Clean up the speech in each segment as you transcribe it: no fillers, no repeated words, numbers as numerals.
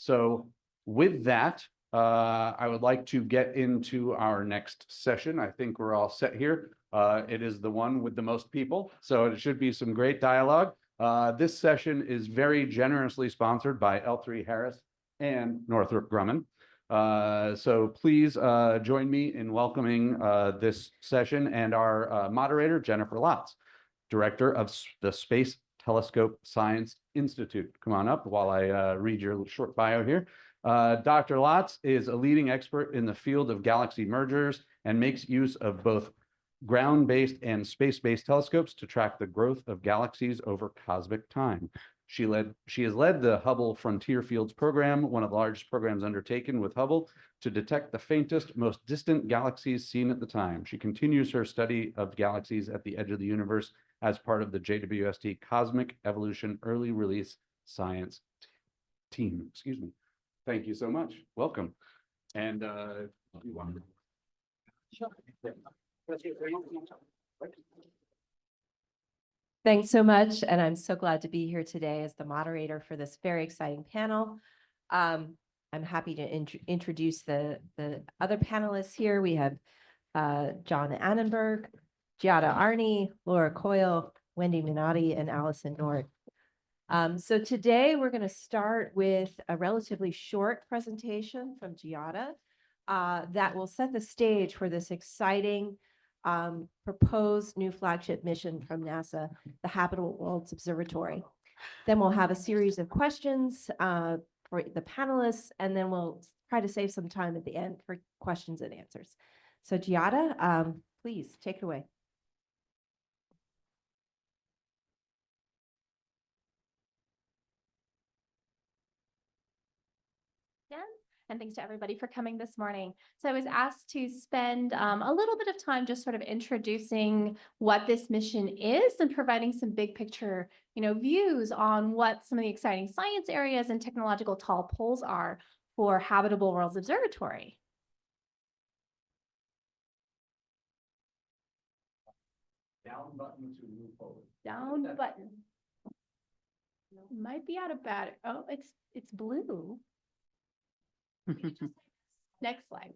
So with that, I would like to get into our next session. I think we're all set here. It is the one with the most people, so it should be some great dialogue. This session is very generously sponsored by L3 Harris and Northrop Grumman. So please join me in welcoming this session and our moderator, Jennifer Lotz, Director of the Space Telescope Science Institute. Come on up while I read your short bio here. Dr. Lotz is a leading expert in the field of galaxy mergers and makes use of both ground-based and space-based telescopes to track the growth of galaxies over cosmic time. She has led the Hubble Frontier Fields program, one of the largest programs undertaken with Hubble to detect the faintest, most distant galaxies seen at the time. She continues her study of galaxies at the edge of the universe as part of the JWST Cosmic Evolution Early Release Science team. Excuse me. Thank you so much. Welcome. And you want to... Sure. Thanks so much, and I'm so glad to be here today as the moderator for this very exciting panel. I'm happy to introduce the other panelists here. We have John Annenberg, Giada Arney, Laura Coyle, Wendy Minotti, and Allison Nord. So today we're going to start with a relatively short presentation from Giada that will set the stage for this exciting proposed new flagship mission from NASA, the Habitable Worlds Observatory. Then we'll have a series of questions for the panelists, and then we'll try to save some time at the end for questions and answers. So Giada, please take it away. And thanks to everybody for coming this morning. So I was asked to spend a little bit of time just sort of introducing what this mission is and providing some big picture, views on what some of the exciting science areas and technological tall poles are for Habitable Worlds Observatory. Down button to move forward. Down button. Might be out of battery. Oh, it's blue. Next slide.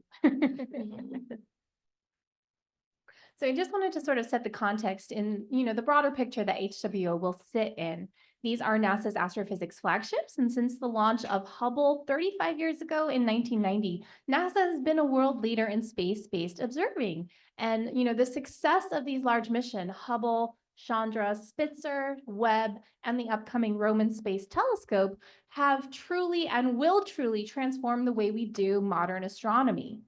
So I just wanted to sort of set the context in, the broader picture that HWO will sit in. These are NASA's astrophysics flagships, and since the launch of Hubble 35 years ago in 1990, NASA has been a world leader in space-based observing. And, the success of these large missions, Hubble, Chandra, Spitzer, Webb, and the upcoming Roman Space Telescope have truly and will truly transform the way we do modern astronomy.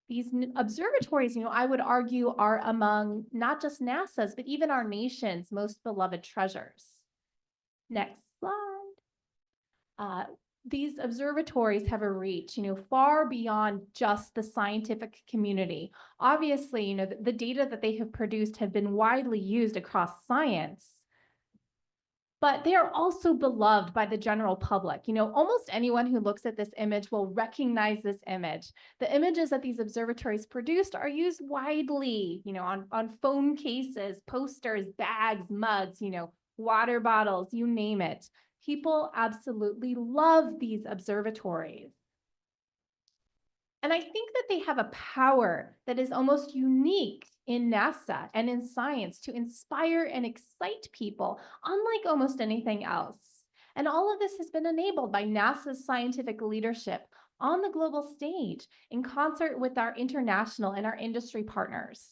These observatories, I would argue are among not just NASA's, but even our nation's most beloved treasures. Next slide. These observatories have a reach, far beyond just the scientific community. Obviously, the data that they have produced have been widely used across science, but they are also beloved by the general public. Almost anyone who looks at this image will recognize this image. The images that these observatories produced are used widely, on phone cases, posters, bags, mugs, water bottles, you name it. People absolutely love these observatories. And I think that they have a power that is almost unique in NASA and in science to inspire and excite people, unlike almost anything else. And all of this has been enabled by NASA's scientific leadership on the global stage in concert with our international and our industry partners.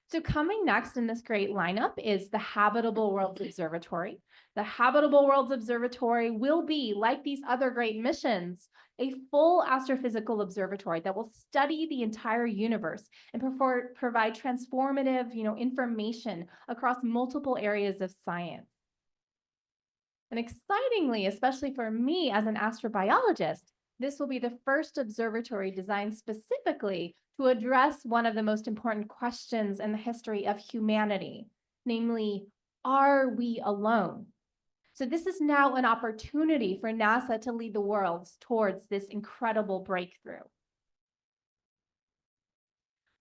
So coming next in this great lineup is the Habitable Worlds Observatory. The Habitable Worlds Observatory will be, like these other great missions, a full astrophysical observatory that will study the entire universe and provide transformative, information across multiple areas of science. And excitingly, especially for me as an astrobiologist, this will be the first observatory designed specifically to address one of the most important questions in the history of humanity, namely, are we alone? So this is now an opportunity for NASA to lead the world towards this incredible breakthrough.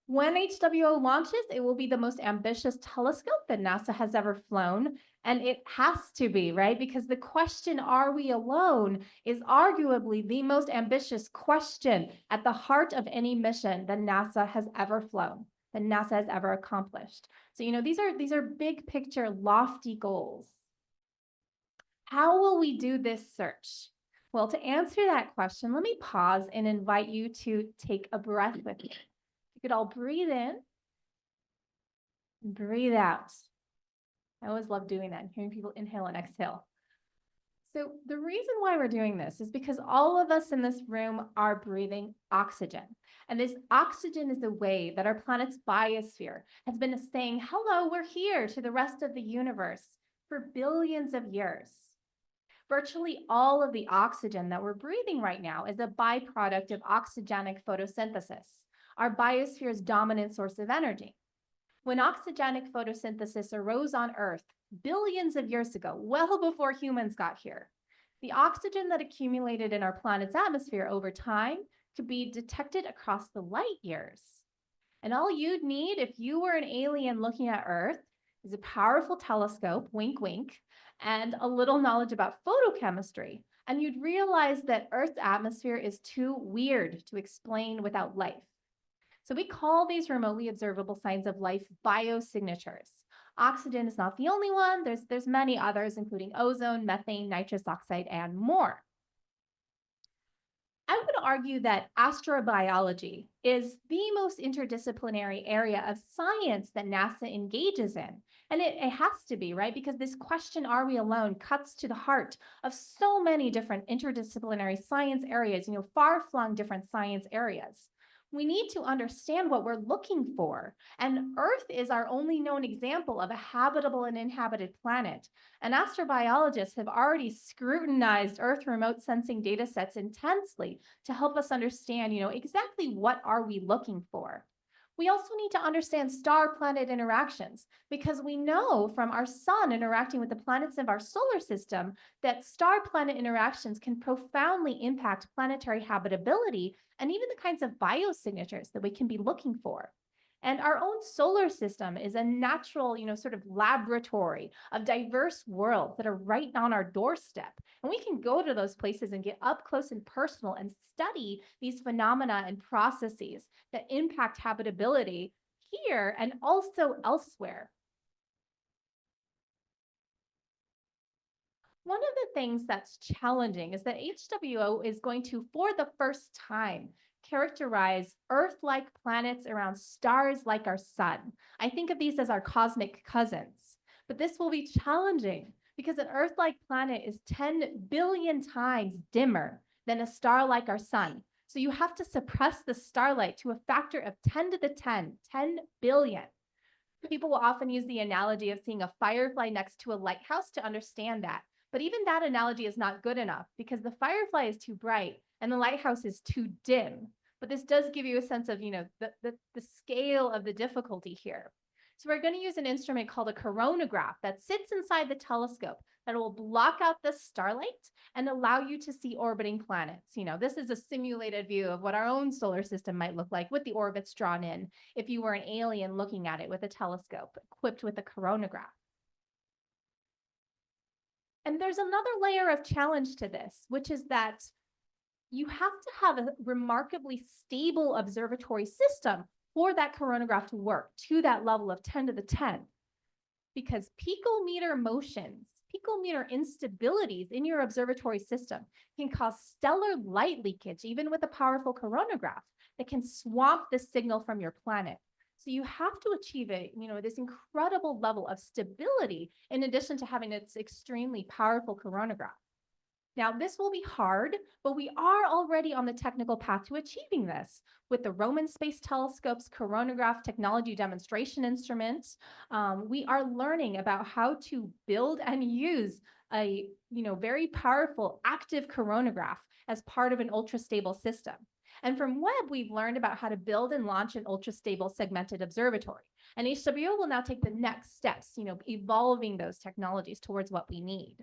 When HWO launches, it will be the most ambitious telescope that NASA has ever flown, And it has to be, right? Because the question, are we alone, is arguably the most ambitious question at the heart of any mission that NASA has ever flown, that NASA has ever accomplished. So, these are big picture, lofty goals. How will we do this search? Well, to answer that question, let me pause and invite you to take a breath with me. You could all breathe in and breathe out. I always love doing that, hearing people inhale and exhale. So the reason why we're doing this is because all of us in this room are breathing oxygen. And this oxygen is a way that our planet's biosphere has been saying, hello, we're here to the rest of the universe for billions of years. Virtually all of the oxygen that we're breathing right now is a byproduct of oxygenic photosynthesis, our biosphere's dominant source of energy. When oxygenic photosynthesis arose on Earth billions of years ago, well before humans got here, the oxygen that accumulated in our planet's atmosphere over time could be detected across the light years. And all you'd need if you were an alien looking at Earth is a powerful telescope, wink, wink, and a little knowledge about photochemistry. And you'd realize that Earth's atmosphere is too weird to explain without life. So we call these remotely observable signs of life biosignatures. Oxygen is not the only one. There's many others, including ozone, methane, nitrous oxide, and more. I would argue that astrobiology is the most interdisciplinary area of science that NASA engages in. And it has to be, right? Because this question, are we alone, cuts to the heart of so many different interdisciplinary science areas, far-flung different science areas. We need to understand what we're looking for. And Earth is our only known example of a habitable and inhabited planet. And astrobiologists have already scrutinized Earth remote sensing data sets intensely to help us understand, exactly what are we looking for. We also need to understand star-planet interactions because we know from our sun interacting with the planets of our solar system that star-planet interactions can profoundly impact planetary habitability and even the kinds of biosignatures that we can be looking for. And our own solar system is a natural, sort of laboratory of diverse worlds that are right on our doorstep. And we can go to those places and get up close and personal and study these phenomena and processes that impact habitability here and also elsewhere. One of the things that's challenging is that HWO is going to, for the first time, characterize Earth-like planets around stars like our sun. I think of these as our cosmic cousins, but this will be challenging because an Earth-like planet is 10 billion times dimmer than a star like our sun. So you have to suppress the starlight to a factor of 10 to the 10 billion. People will often use the analogy of seeing a firefly next to a lighthouse to understand that. But even that analogy is not good enough because the firefly is too bright and the lighthouse is too dim. But this does give you a sense of, the scale of the difficulty here. So we're going to use an instrument called a coronagraph that sits inside the telescope that will block out the starlight and allow you to see orbiting planets. This is a simulated view of what our own solar system might look like with the orbits drawn in if you were an alien looking at it with a telescope equipped with a coronagraph. And there's another layer of challenge to this, which is that you have to have a remarkably stable observatory system for that coronagraph to work to that level of 10 to the 10. Because picometer motions, picometer instabilities in your observatory system can cause stellar light leakage, even with a powerful coronagraph that can swamp the signal from your planet. So you have to achieve this incredible level of stability in addition to having its extremely powerful coronagraph. Now, this will be hard, but we are already on the technical path to achieving this with the Roman Space Telescope's coronagraph technology demonstration instruments. We are learning about how to build and use a very powerful active coronagraph as part of an ultra-stable system. And from Webb, we've learned about how to build and launch an ultra-stable segmented observatory. And HWO will now take the next steps, evolving those technologies towards what we need.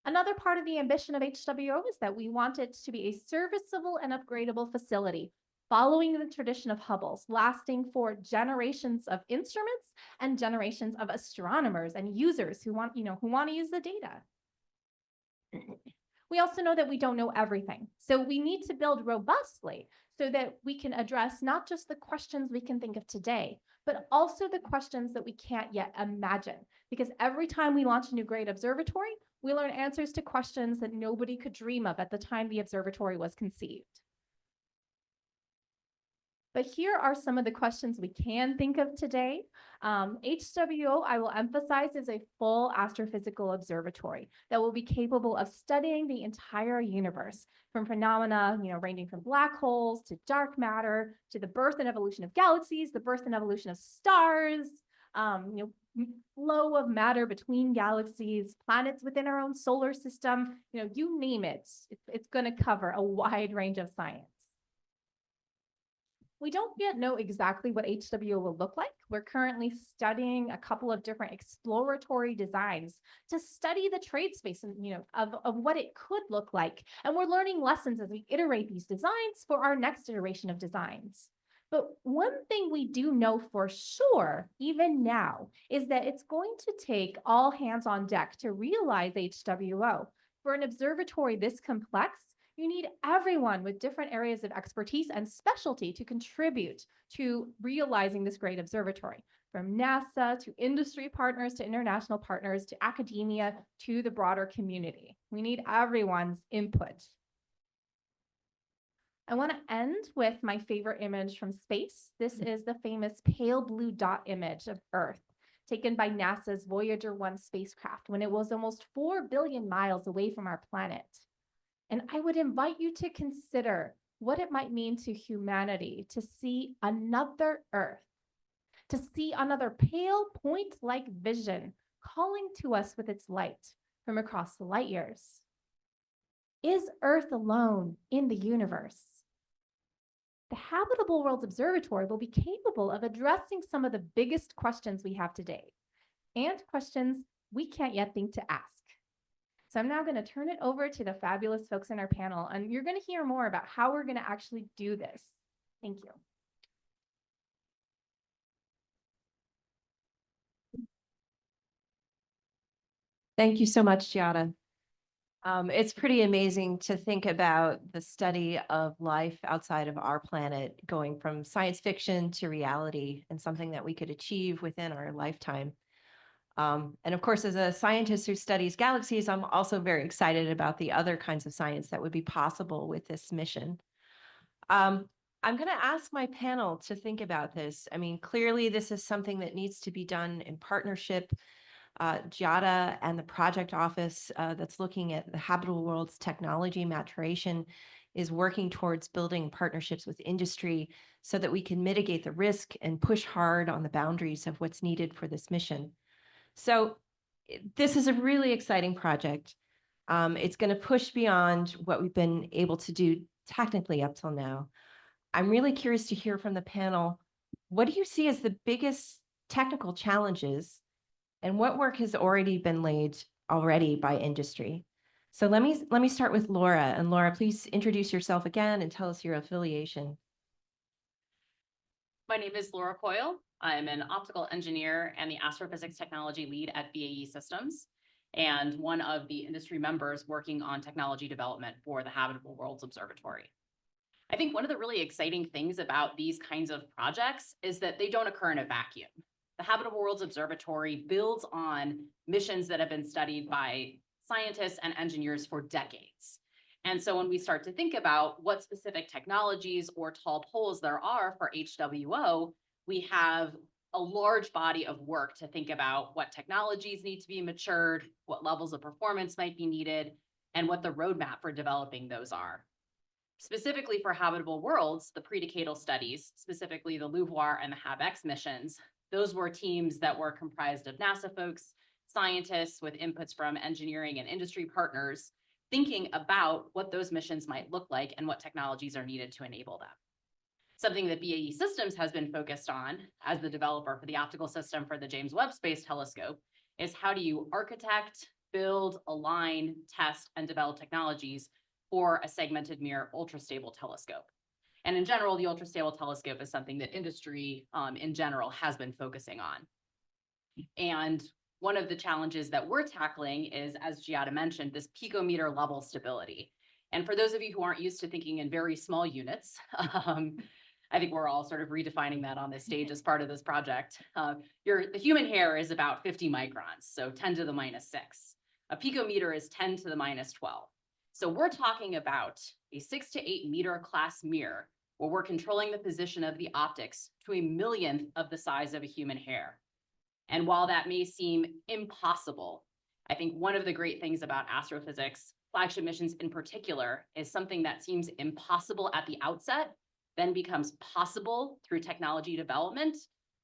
Another part of the ambition of HWO is that we want it to be a serviceable and upgradable facility following the tradition of Hubble's, lasting for generations of instruments and generations of astronomers and users who want to use the data. We also know that we don't know everything. So we need to build robustly so that we can address not just the questions we can think of today, but also the questions that we can't yet imagine. Because every time we launch a new great observatory, we learn answers to questions that nobody could dream of at the time the observatory was conceived. But here are some of the questions we can think of today. HWO, I will emphasize, is a full astrophysical observatory that will be capable of studying the entire universe, from phenomena, ranging from black holes to dark matter, to the birth and evolution of galaxies, the birth and evolution of stars, flow of matter between galaxies, planets within our own solar system, you name it. It's going to cover a wide range of science. We don't yet know exactly what HWO will look like. We're currently studying a couple of different exploratory designs to study the trade space and, of what it could look like. And we're learning lessons as we iterate these designs for our next iteration of designs. But one thing we do know for sure, even now, is that it's going to take all hands on deck to realize HWO. For an observatory this complex, you need everyone with different areas of expertise and specialty to contribute to realizing this great observatory, from NASA to industry partners to international partners to academia to the broader community. We need everyone's input. I want to end with my favorite image from space. This is the famous pale blue dot image of Earth, taken by NASA's Voyager 1 spacecraft when it was almost 4 billion miles away from our planet. And I would invite you to consider what it might mean to humanity to see another Earth, to see another pale point-like vision calling to us with its light from across the light years. Is Earth alone in the universe? The Habitable Worlds Observatory will be capable of addressing some of the biggest questions we have today, and questions we can't yet think to ask. So I'm now going to turn it over to the fabulous folks in our panel, and you're going to hear more about how we're going to actually do this. Thank you. Thank you so much, Giada. It's pretty amazing to think about the study of life outside of our planet going from science fiction to reality, and something that we could achieve within our lifetime. And of course, as a scientist who studies galaxies, I'm also very excited about the other kinds of science that would be possible with this mission. I'm going to ask my panel to think about this. I mean, clearly, this is something that needs to be done in partnership. Giada and the project office that's looking at the Habitable Worlds technology maturation is working towards building partnerships with industry so that we can mitigate the risk and push hard on the boundaries of what's needed for this mission. So this is a really exciting project. It's going to push beyond what we've been able to do technically up till now. I'm really curious to hear from the panel. What do you see as the biggest technical challenges, and what work has already been laid by industry? So let me start with Laura. And Laura, please introduce yourself again and tell us your affiliation. My name is Laura Coyle. I'm an optical engineer and the astrophysics technology lead at BAE Systems, and one of the industry members working on technology development for the Habitable Worlds Observatory. I think one of the really exciting things about these kinds of projects is that they don't occur in a vacuum. The Habitable Worlds Observatory builds on missions that have been studied by scientists and engineers for decades. And so when we start to think about what specific technologies or tall poles there are for HWO, we have a large body of work to think about what technologies need to be matured, what levels of performance might be needed, and what the roadmap for developing those are. Specifically for Habitable Worlds, the predecadal studies, specifically the LUVOIR and the HabX missions, those were teams that were comprised of NASA folks, scientists with inputs from engineering and industry partners, thinking about what those missions might look like and what technologies are needed to enable them. Something that BAE Systems has been focused on as the developer for the optical system for the James Webb Space Telescope is how do you architect, build, align, test, and develop technologies for a segmented mirror ultra-stable telescope. And in general, the ultra stable telescope is something that industry in general has been focusing on. And one of the challenges that we're tackling is, as Giada mentioned, this picometer level stability. And for those of you who aren't used to thinking in very small units, I think we're all sort of redefining that on this stage as part of this project. The human hair is about 50 microns, so 10 to the minus 6. A picometer is 10 to the minus 12. So we're talking about a 6 to 8 meter class mirror where we're controlling the position of the optics to a millionth of the size of a human hair. And while that may seem impossible, I think one of the great things about astrophysics, flagship missions in particular, is something that seems impossible at the outset, then becomes possible through technology development,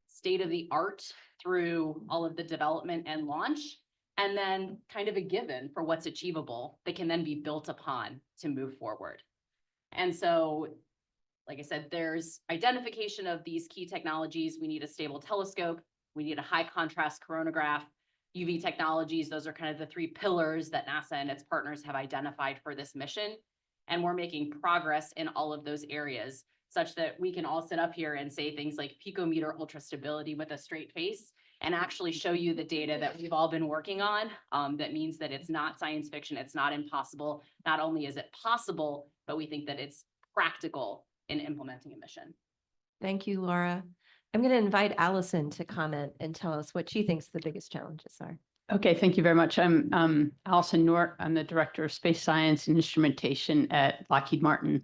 state of the art through all of the development and launch, and then kind of a given for what's achievable that can then be built upon to move forward. And so, like I said, there's identification of these key technologies. We need a stable telescope. We need a high contrast coronagraph, UV technologies. Those are kind of the 3 pillars that NASA and its partners have identified for this mission. And we're making progress in all of those areas such that we can all sit up here and say things like picometer ultra stability with a straight face and actually show you the data that we've all been working on. That means that it's not science fiction. It's not impossible. Not only is it possible, but we think that it's practical in implementing a mission. Thank you, Laura. I'm going to invite Allison to comment and tell us what she thinks the biggest challenges are. Okay, thank you very much. I'm Allison Nort. I'm the Director of Space Science and Instrumentation at Lockheed Martin.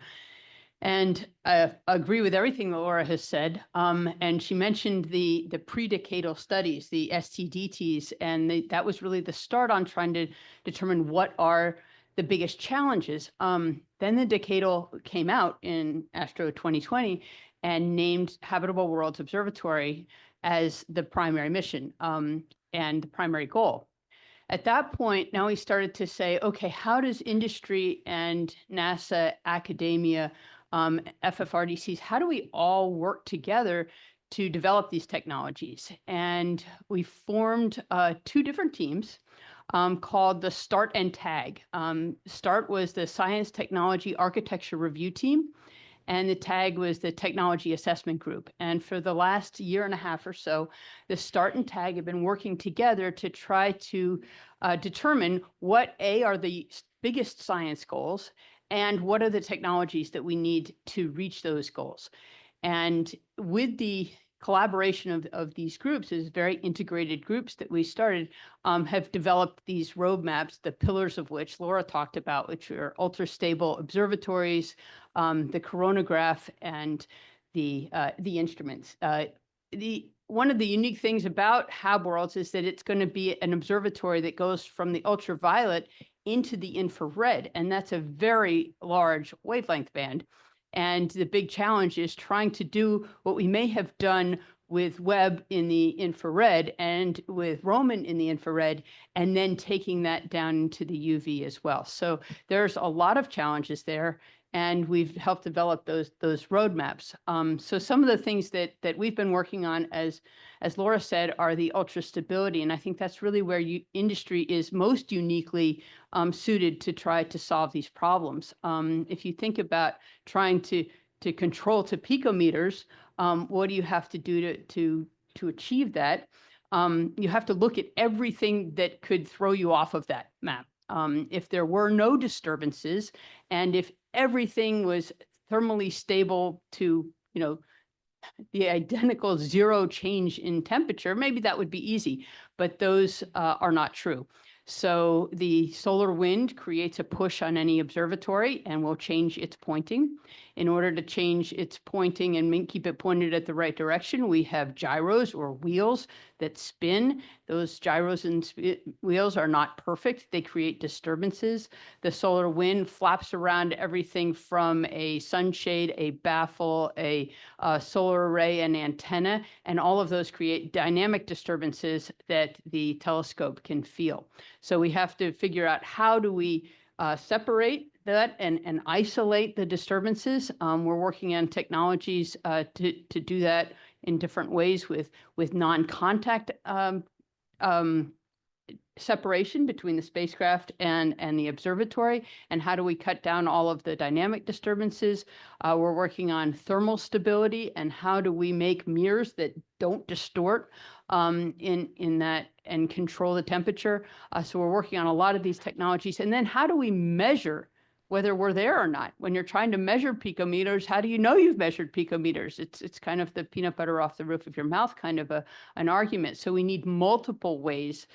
And I agree with everything that Laura has said. And she mentioned the pre-decadal studies, the STDTs, and that was really the start on trying to determine what are the biggest challenges. Then the decadal came out in Astro 2020 and named Habitable Worlds Observatory as the primary mission and the primary goal. At that point, now we started to say, okay, how does industry and NASA, academia, FFRDCs, how do we all work together to develop these technologies? And we formed 2 different teams called the START and TAG. START was the Science Technology Architecture Review Team, and the TAG was the Technology Assessment Group. And for the last 1.5 years or so, the START and TAG have been working together to try to determine what are the biggest science goals and what are the technologies that we need to reach those goals. And with the collaboration of these groups, is very integrated groups that we started, have developed these roadmaps, the pillars of which Laura talked about, which are ultra stable observatories, the coronagraph, and the instruments. One of the unique things about Hab Worlds is that it's going to be an observatory that goes from the ultraviolet into the infrared, and that's a very large wavelength band. And the big challenge is trying to do what we may have done with Webb in the infrared and with Roman in the infrared, and then taking that down into the UV as well. So there's a lot of challenges there, and we've helped develop those roadmaps. So some of the things that we've been working on, as Laura said, are the ultra stability, and I think that's really where industry is most uniquely suited to try to solve these problems. If you think about trying to control to picometers, what do you have to do to achieve that? You have to look at everything that could throw you off of that map. If there were no disturbances, and if everything was thermally stable to, the identical 0 change in temperature, maybe that would be easy, but those are not true. So the solar wind creates a push on any observatory and will change its pointing. In order to change its pointing and keep it pointed at the right direction, we have gyros or wheels that spin. Those gyros and wheels are not perfect. They create disturbances. The solar wind flaps around everything from a sunshade, a baffle, a solar array, and antenna, and all of those create dynamic disturbances that the telescope can feel. So we have to figure out how do we separate that and isolate the disturbances. We're working on technologies to do that in different ways with non-contact separation between the spacecraft and the observatory, and how do we cut down all of the dynamic disturbances. We're working on thermal stability and how do we make mirrors that don't distort in that and control the temperature. So we're working on a lot of these technologies. And then how do we measure whether we're there or not? When you're trying to measure picometers, how do you know you've measured picometers? It's kind of the peanut butter off the roof of your mouth kind of an argument. So we need multiple ways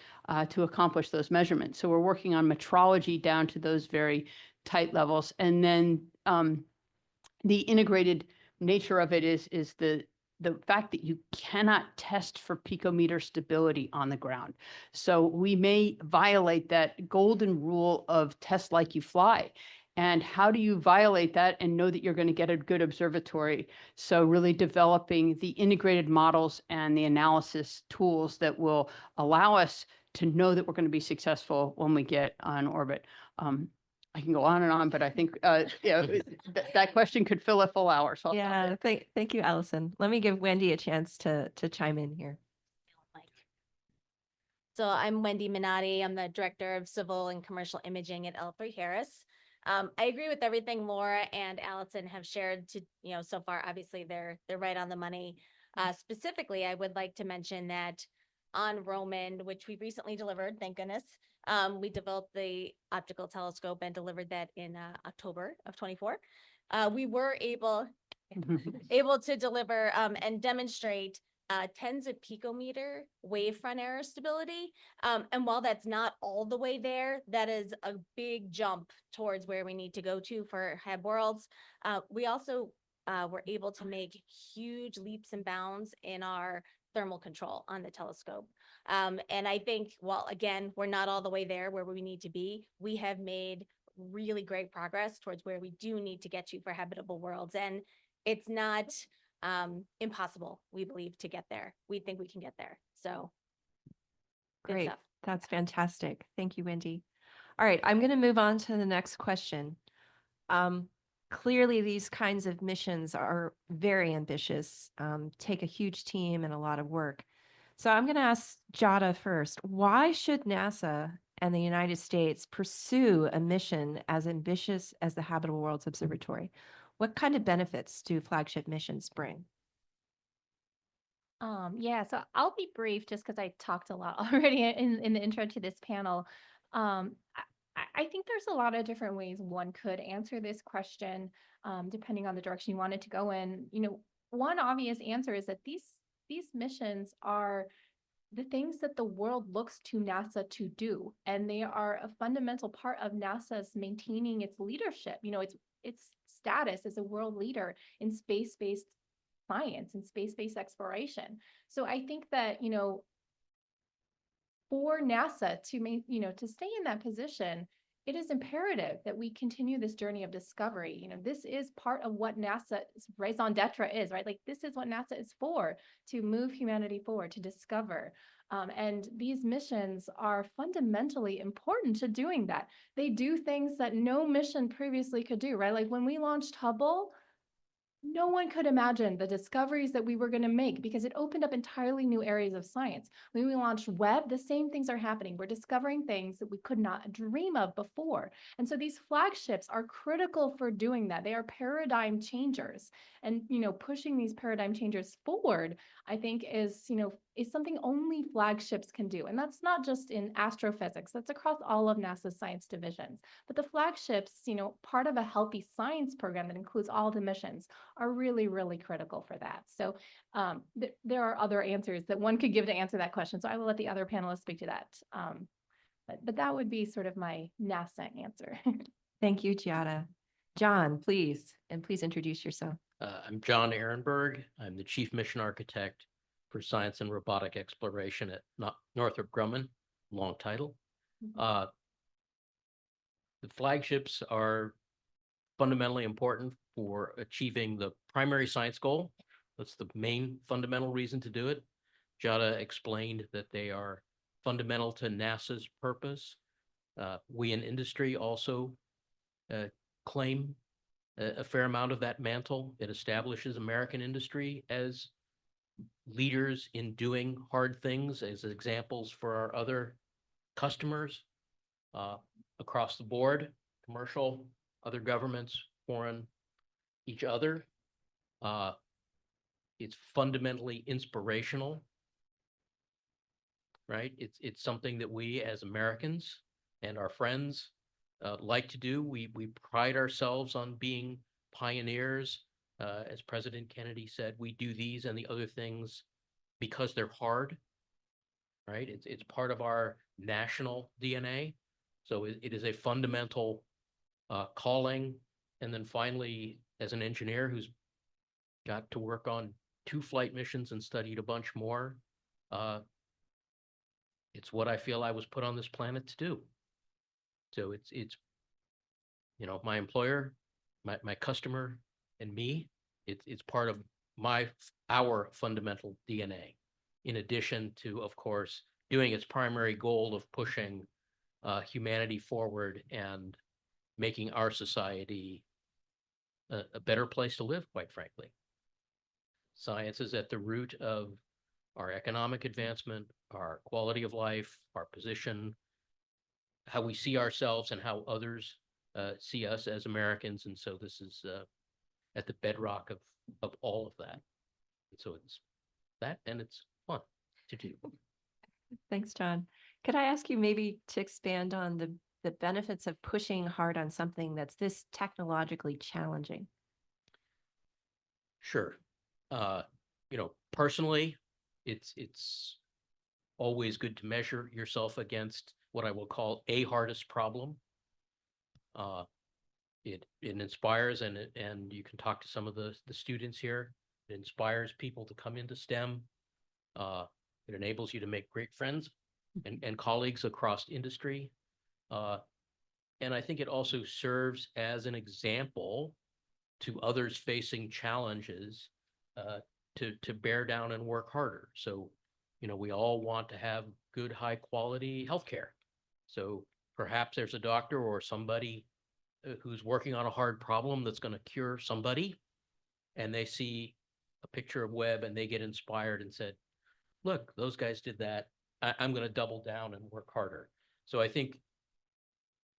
to accomplish those measurements. So we're working on metrology down to those very tight levels. And then the integrated nature of it is the fact that you cannot test for picometer stability on the ground. So we may violate that golden rule of test like you fly. And how do you violate that and know that you're going to get a good observatory? So really developing the integrated models and the analysis tools that will allow us to know that we're going to be successful when we get on orbit. I can go on and on, but I think that question could fill a full hour. So I'll stop there. Thank you, Allison. Let me give Wendy a chance to chime in here. So I'm Wendy Minotti. I'm the Director of Civil and Commercial Imaging at L3 Harris. I agree with everything Laura and Allison have shared so far. Obviously, they're right on the money. Specifically, I would like to mention that on Roman, which we recently delivered, thank goodness, we developed the optical telescope and delivered that in October of 24. We were able to deliver and demonstrate tens of picometer wavefront error stability. And while that's not all the way there, that is a big jump towards where we need to go to for Hab Worlds. We also were able to make huge leaps and bounds in our thermal control on the telescope. And I think, while again, we're not all the way there where we need to be, we have made really great progress towards where we do need to get to for Habitable Worlds. And it's not impossible, we believe, to get there. We think we can get there. So good Great. stuff. That's fantastic. Thank you, Wendy. All right, I'm going to move on to the next question. Clearly, these kinds of missions are very ambitious, take a huge team and a lot of work. So I'm going to ask Jada first. Why should NASA and the United States pursue a mission as ambitious as the Habitable Worlds Observatory? What kind of benefits do flagship missions bring? Yeah, so I'll be brief just because I talked a lot already in the intro to this panel. I think there's a lot of different ways one could answer this question, depending on the direction you want it to go in. One obvious answer is that these missions are the things that the world looks to NASA to do, and they are a fundamental part of NASA's maintaining its leadership. Its status as a world leader in space-based science and space-based exploration. So I think that, for NASA to stay in that position, it is imperative that we continue this journey of discovery. This is part of what NASA's raison d'etre is, right? Like, this is what NASA is for, to move humanity forward, to discover. And these missions are fundamentally important to doing that. They do things that no mission previously could do, right? Like when we launched Hubble, no one could imagine the discoveries that we were going to make because it opened up entirely new areas of science. When we launched Webb, the same things are happening. We're discovering things that we could not dream of before. And so these flagships are critical for doing that. They are paradigm changers. And, pushing these paradigm changers forward, I think is something only flagships can do. And that's not just in astrophysics, that's across all of NASA's science divisions. But the flagships, part of a healthy science program that includes all the missions, are really, really critical for that. So there are other answers that one could give to answer that question. So I will let the other panelists speak to that. But that would be sort of my NASA answer. Thank you, Giada. John, please, and please introduce yourself. I'm John Ehrenberg. I'm the Chief Mission Architect for Science and Robotic Exploration at Northrop Grumman, long title. The flagships are fundamentally important for achieving the primary science goal. That's the main fundamental reason to do it. Jada explained that they are fundamental to NASA's purpose. We in industry also claim a fair amount of that mantle. It establishes American industry as leaders in doing hard things, as examples for our other customers across the board, commercial, other governments, foreign, each other. It's fundamentally inspirational, right? It's something that we as Americans and our friends like to do. We pride ourselves on being pioneers. As President Kennedy said, we do these and the other things because they're hard, right? It's part of our national DNA. So it is a fundamental calling. And then finally, as an engineer who's got to work on 2 flight missions and studied a bunch more, it's what I feel I was put on this planet to do. So it's my employer, my customer, and me. It's part of our fundamental DNA, in addition to, of course, doing its primary goal of pushing humanity forward and making our society a better place to live, quite frankly. Science is at the root of our economic advancement, our quality of life, our position, how we see ourselves and how others see us as Americans. And so this is at the bedrock of all of that. And so it's that, and it's fun to do. Thanks, John. Could I ask you maybe to expand on the benefits of pushing hard on something that's this technologically challenging? Sure. Personally, it's always good to measure yourself against what I will call a hardest problem. It inspires, and you can talk to some of the students here. It inspires people to come into STEM. It enables you to make great friends and colleagues across industry. And I think it also serves as an example to others facing challenges to bear down and work harder. So, we all want to have good, high quality healthcare. So perhaps there's a doctor or somebody who's working on a hard problem that's going to cure somebody, and they see a picture of Webb and they get inspired and said, look, those guys did that. I'm going to double down and work harder. So I think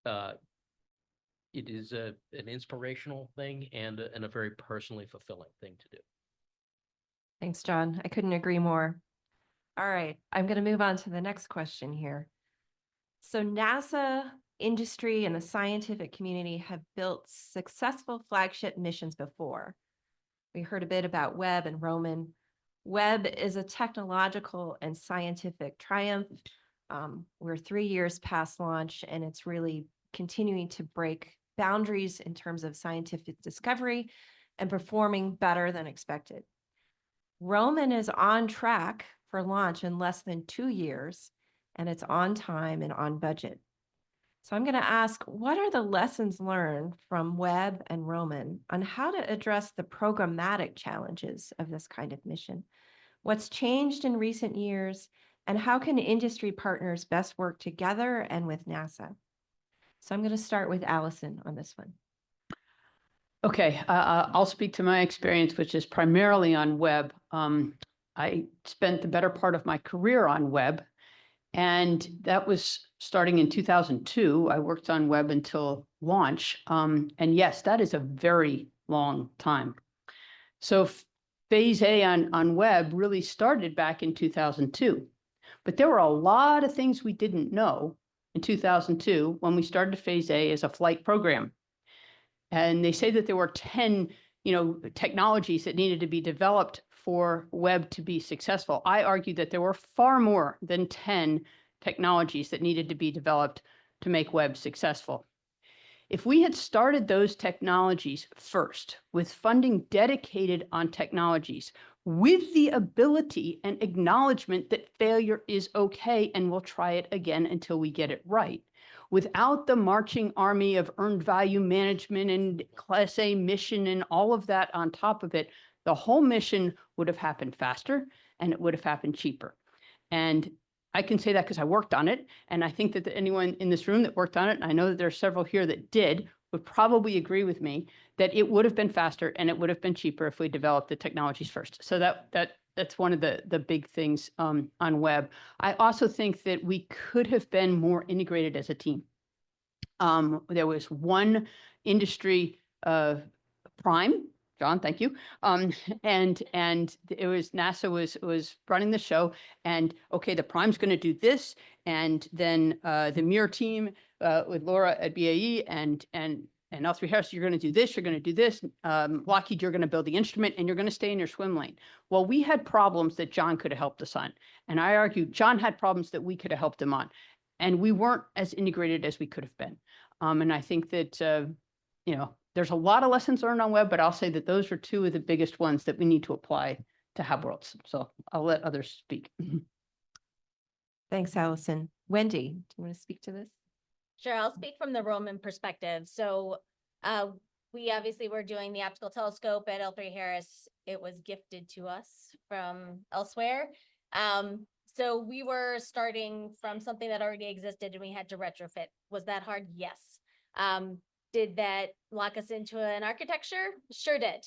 it is an inspirational thing and a very personally fulfilling thing to do. Thanks, John. I couldn't agree more. All right, I'm going to move on to the next question here. So NASA, industry, and the scientific community have built successful flagship missions before. We heard a bit about Webb and Roman. Webb is a technological and scientific triumph. We're 3 years past launch, and it's really continuing to break boundaries in terms of scientific discovery and performing better than expected. Roman is on track for launch in less than 2 years, and it's on time and on budget. So I'm going to ask, what are the lessons learned from Webb and Roman on how to address the programmatic challenges of this kind of mission? What's changed in recent years, and how can industry partners best work together and with NASA? So I'm going to start with Allison on this one. Okay, I'll speak to my experience, which is primarily on Webb. I spent the better part of my career on Webb, and that was starting in 2002. I worked on Webb until launch. And yes, that is a very long time. So phase A on Webb really started back in 2002. But there were a lot of things we didn't know in 2002 when we started phase A as a flight program. And they say that there were 10, technologies that needed to be developed for Webb to be successful. I argue that there were far more than 10 technologies that needed to be developed to make Webb successful. If we had started those technologies first, with funding dedicated on technologies, with the ability and acknowledgement that failure is okay and we'll try it again until we get it right, without the marching army of earned value management and Class A mission and all of that on top of it, the whole mission would have happened faster and it would have happened cheaper. And I can say that because I worked on it. And I think that anyone in this room that worked on it, and I know that there are several here that did, would probably agree with me that it would have been faster and it would have been cheaper if we developed the technologies first. So that's one of the big things on web. I also think that we could have been more integrated as a team. There was one industry prime, John, thank you. And it was NASA was running the show, and okay, the prime's going to do this, and then the Muir team with Laura at BAE and L3 Harris, you're going to do this, you're going to do this. Lockheed, you're going to build the instrument, and you're going to stay in your swim lane. Well, we had problems that John could have helped us on, and I argue John had problems that we could have helped him on, and we weren't as integrated as we could have been. And I think that you know, there's a lot of lessons learned on web, but I'll say that those are two of the biggest ones that we need to apply to HabWorlds. So I'll let others speak. Thanks, Allison. Wendy, do you want to speak to this? Sure, I'll speak from the Roman perspective. So we obviously were doing the optical telescope at L3 Harris. It was gifted to us from elsewhere. So we were starting from something that already existed and we had to retrofit. Was that hard? Yes. Did that lock us into an architecture? Sure did.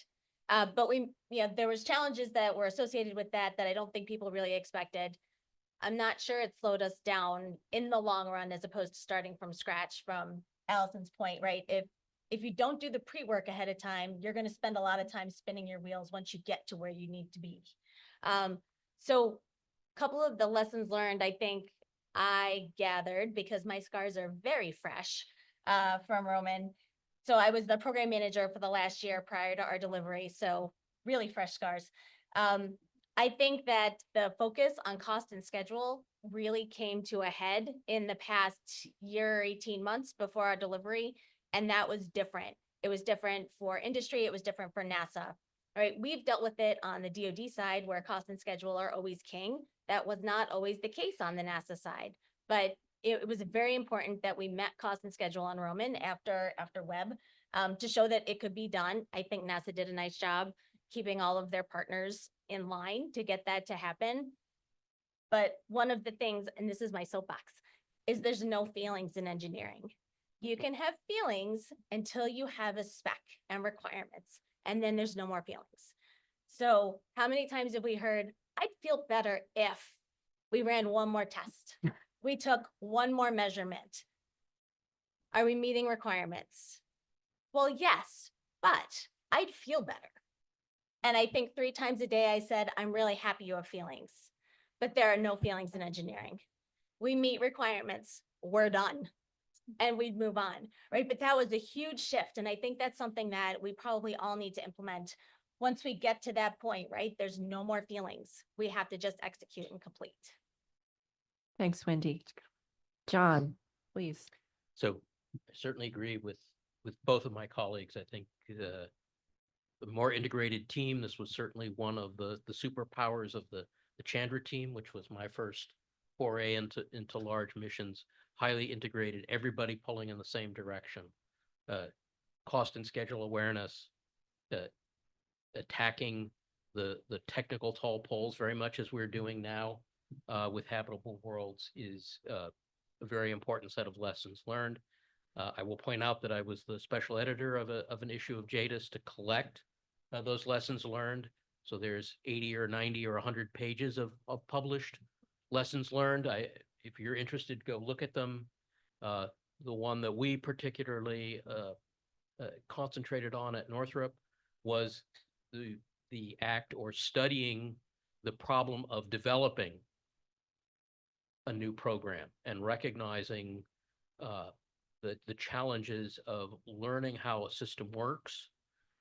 But there was challenges that were associated with that I don't think people really expected. I'm not sure it slowed us down in the long run as opposed to starting from scratch from Allison's point, right? If you don't do the pre-work ahead of time, you're going to spend a lot of time spinning your wheels once you get to where you need to be. So a couple of the lessons learned, I think I gathered because my scars are very fresh from Roman. So I was the program manager for the last year prior to our delivery. So really fresh scars. I think that the focus on cost and schedule really came to a head in the past year, 18 months before our delivery. And that was different. It was different for industry. It was different for NASA. All right, we've dealt with it on the DoD side where cost and schedule are always king. That was not always the case on the NASA side, but it was very important that we met cost and schedule on Roman after Webb to show that it could be done. I think NASA did a nice job keeping all of their partners in line to get that to happen. But one of the things, and this is my soapbox, is there's no feelings in engineering. You can have feelings until you have a spec and requirements, and then there's no more feelings. So how many times have we heard, I'd feel better if we ran one more test. We took one more measurement. Are we meeting requirements? Well, yes, but I'd feel better. And I think 3 times a day I said, I'm really happy you have feelings, but there are no feelings in engineering. We meet requirements, we're done, and we'd move on, right? But that was a huge shift. And I think that's something that we probably all need to implement once we get to that point, right? There's no more feelings. We have to just execute and complete. Thanks, Wendy. John, please. So I certainly agree with both of my colleagues. I think the more integrated team, this was certainly one of the superpowers of the Chandra team, which was my first foray into large missions, highly integrated, everybody pulling in the same direction, cost and schedule awareness, attacking the technical tall poles very much as we're doing now with Habitable Worlds is a very important set of lessons learned. I will point out that I was the special editor of an issue of JADIS to collect those lessons learned. So there's 80 or 90 or 100 pages of published lessons learned. If you're interested, go look at them. The one that we particularly concentrated on at Northrop was the act or studying the problem of developing a new program and recognizing the challenges of learning how a system works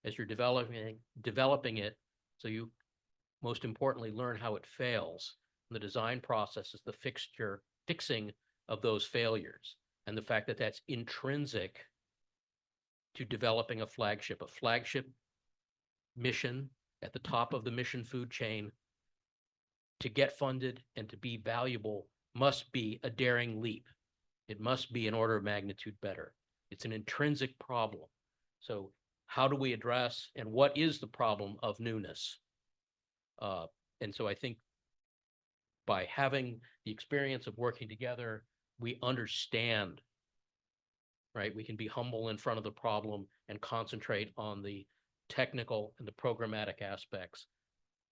as you're developing it. So you most importantly learn how it fails. And the design process is the fixing of those failures, and the fact that that's intrinsic to developing a flagship mission at the top of the mission food chain. To get funded and to be valuable must be a daring leap. It must be an order of magnitude better. It's an intrinsic problem. So how do we address and what is the problem of newness? And so I think by having the experience of working together, we understand right? We can be humble in front of the problem and concentrate on the technical and the programmatic aspects.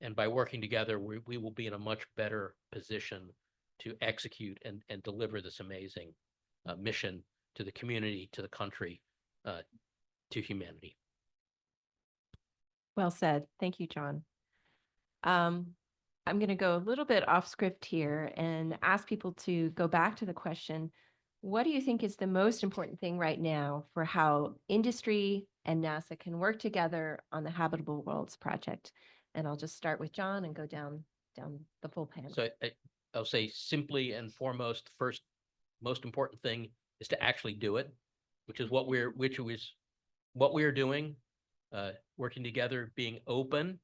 And by working together, we will be in a much better position to execute and deliver this amazing mission to the community, to the country, to humanity. Well said. Thank you, John. I'm going to go a little bit off script here and ask people to go back to the question, what do you think is the most important thing right now for how industry and NASA can work together on the Habitable Worlds project? And I'll just start with John and go down the full panel. So I'll say simply and foremost, first, most important thing is to actually do it, which is what we're doing, working together, being open,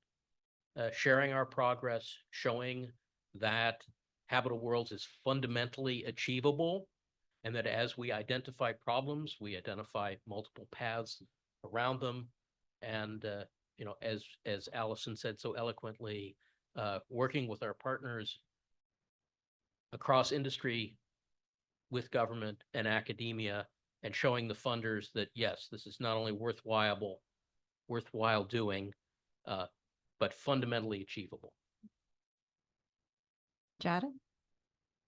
sharing our progress, showing that Habitable Worlds is fundamentally achievable, and that as we identify problems, we identify multiple paths around them. And as Allison said so eloquently, working with our partners across industry, with government and academia, and showing the funders that yes, this is not only worthwhile doing, but fundamentally achievable. Jada?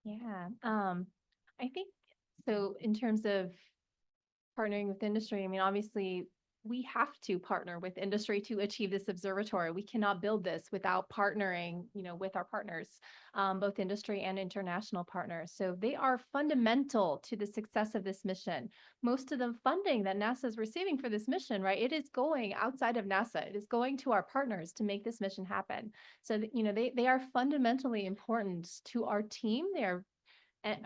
Yeah, I think so in terms of partnering with industry, I mean, obviously we have to partner with industry to achieve this observatory. We cannot build this without partnering, with our partners, both industry and international partners. So they are fundamental to the success of this mission. Most of the funding that NASA is receiving for this mission, right, it is going outside of NASA. It is going to our partners to make this mission happen. So, they are fundamentally important to our team. They are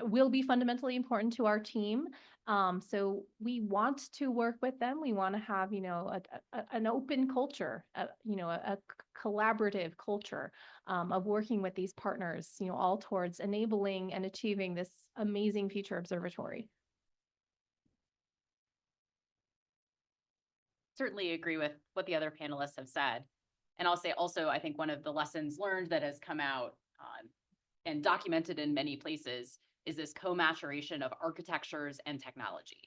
will be fundamentally important to our team. So we want to work with them. We want to have, an open culture, a collaborative culture of working with these partners, all towards enabling and achieving this amazing future observatory. Certainly agree with what the other panelists have said. And I'll say also, I think one of the lessons learned that has come out and documented in many places is this co-maturation of architectures and technology.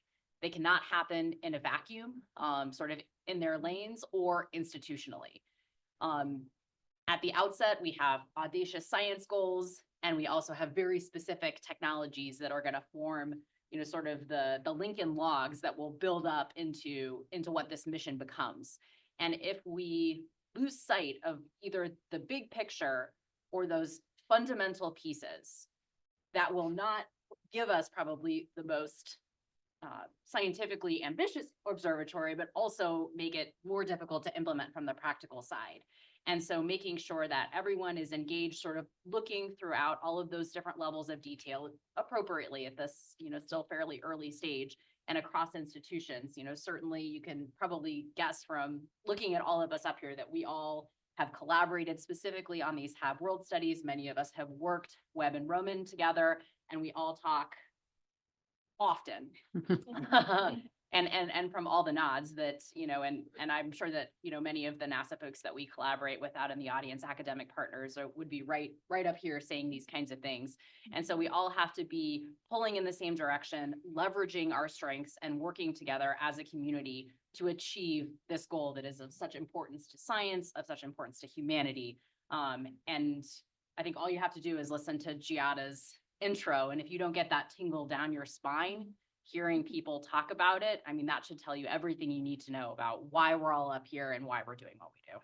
They cannot happen in a vacuum, sort of in their lanes or institutionally. At the outset, we have audacious science goals, and we also have very specific technologies that are going to form, sort of the Lincoln logs that will build up into what this mission becomes. And if we lose sight of either the big picture or those fundamental pieces, that will not give us probably the most scientifically ambitious observatory, but also make it more difficult to implement from the practical side. And so making sure that everyone is engaged, sort of looking throughout all of those different levels of detail appropriately at this, still fairly early stage and across institutions. Certainly you can probably guess from looking at all of us up here that we all have collaborated specifically on these Hab World studies. Many of us have worked Webb and Roman together, and we all talk often. And from all the nods that, and I'm sure that, many of the NASA folks that we collaborate with out in the audience, academic partners, would be right up here saying these kinds of things. And so we all have to be pulling in the same direction, leveraging our strengths and working together as a community to achieve this goal that is of such importance to science, of such importance to humanity. And I think all you have to do is listen to Giada's intro. And if you don't get that tingle down your spine, hearing people talk about it, I mean, that should tell you everything you need to know about why we're all up here and why we're doing what we do.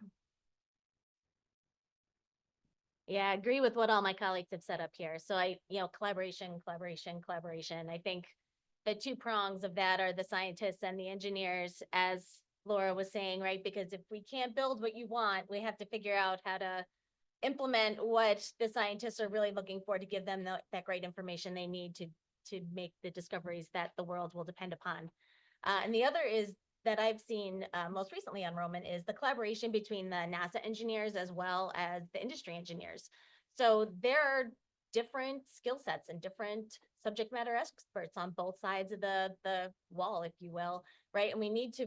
Yeah, I agree with what all my colleagues have said up here. So collaboration. I think the two prongs of that are the scientists and the engineers, as Laura was saying, right? Because if we can't build what you want, we have to figure out how to implement what the scientists are really looking for to give them that great information they need to make the discoveries that the world will depend upon. And the other is that I've seen most recently on Roman is the collaboration between the NASA engineers as well as the industry engineers. So there are different skill sets and different subject matter experts on both sides of the wall, if you will, right? And we need to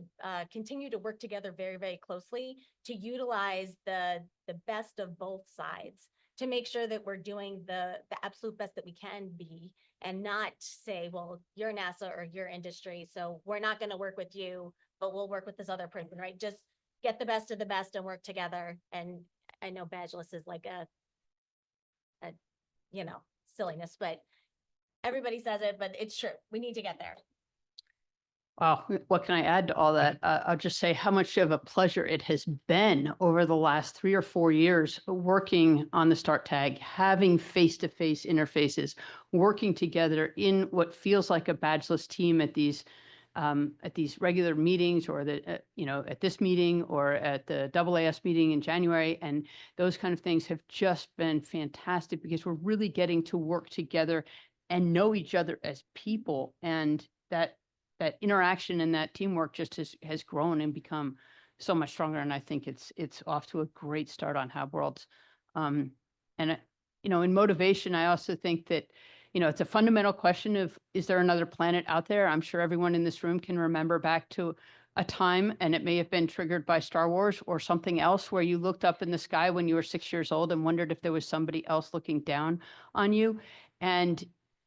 continue to work together very, very closely to utilize the best of both sides. to make sure that we're doing the absolute best that we can be, and not say, well, you're NASA or your industry, so we're not going to work with you, but we'll work with this other person, right? Just get the best of the best and work together. And I know badgeless is like a silliness, but everybody says it, but it's true. We need to get there. Wow, what can I add to all that? I'll just say how much of a pleasure it has been over the last 3 or 4 years working on the START tag, having face-to-face interfaces, working together in what feels like a badgeless team at these regular meetings, or at this meeting or at the AAS meeting in January. And those kind of things have just been fantastic because we're really getting to work together and know each other as people. And that interaction and that teamwork just has grown and become so much stronger. And I think it's off to a great start on HabWorlds. In motivation, I also think that, it's a fundamental question of, is there another planet out there? I'm sure everyone in this room can remember back to a time, and it may have been triggered by Star Wars or something else, where you looked up in the sky when you were 6 years old and wondered if there was somebody else looking down on you. And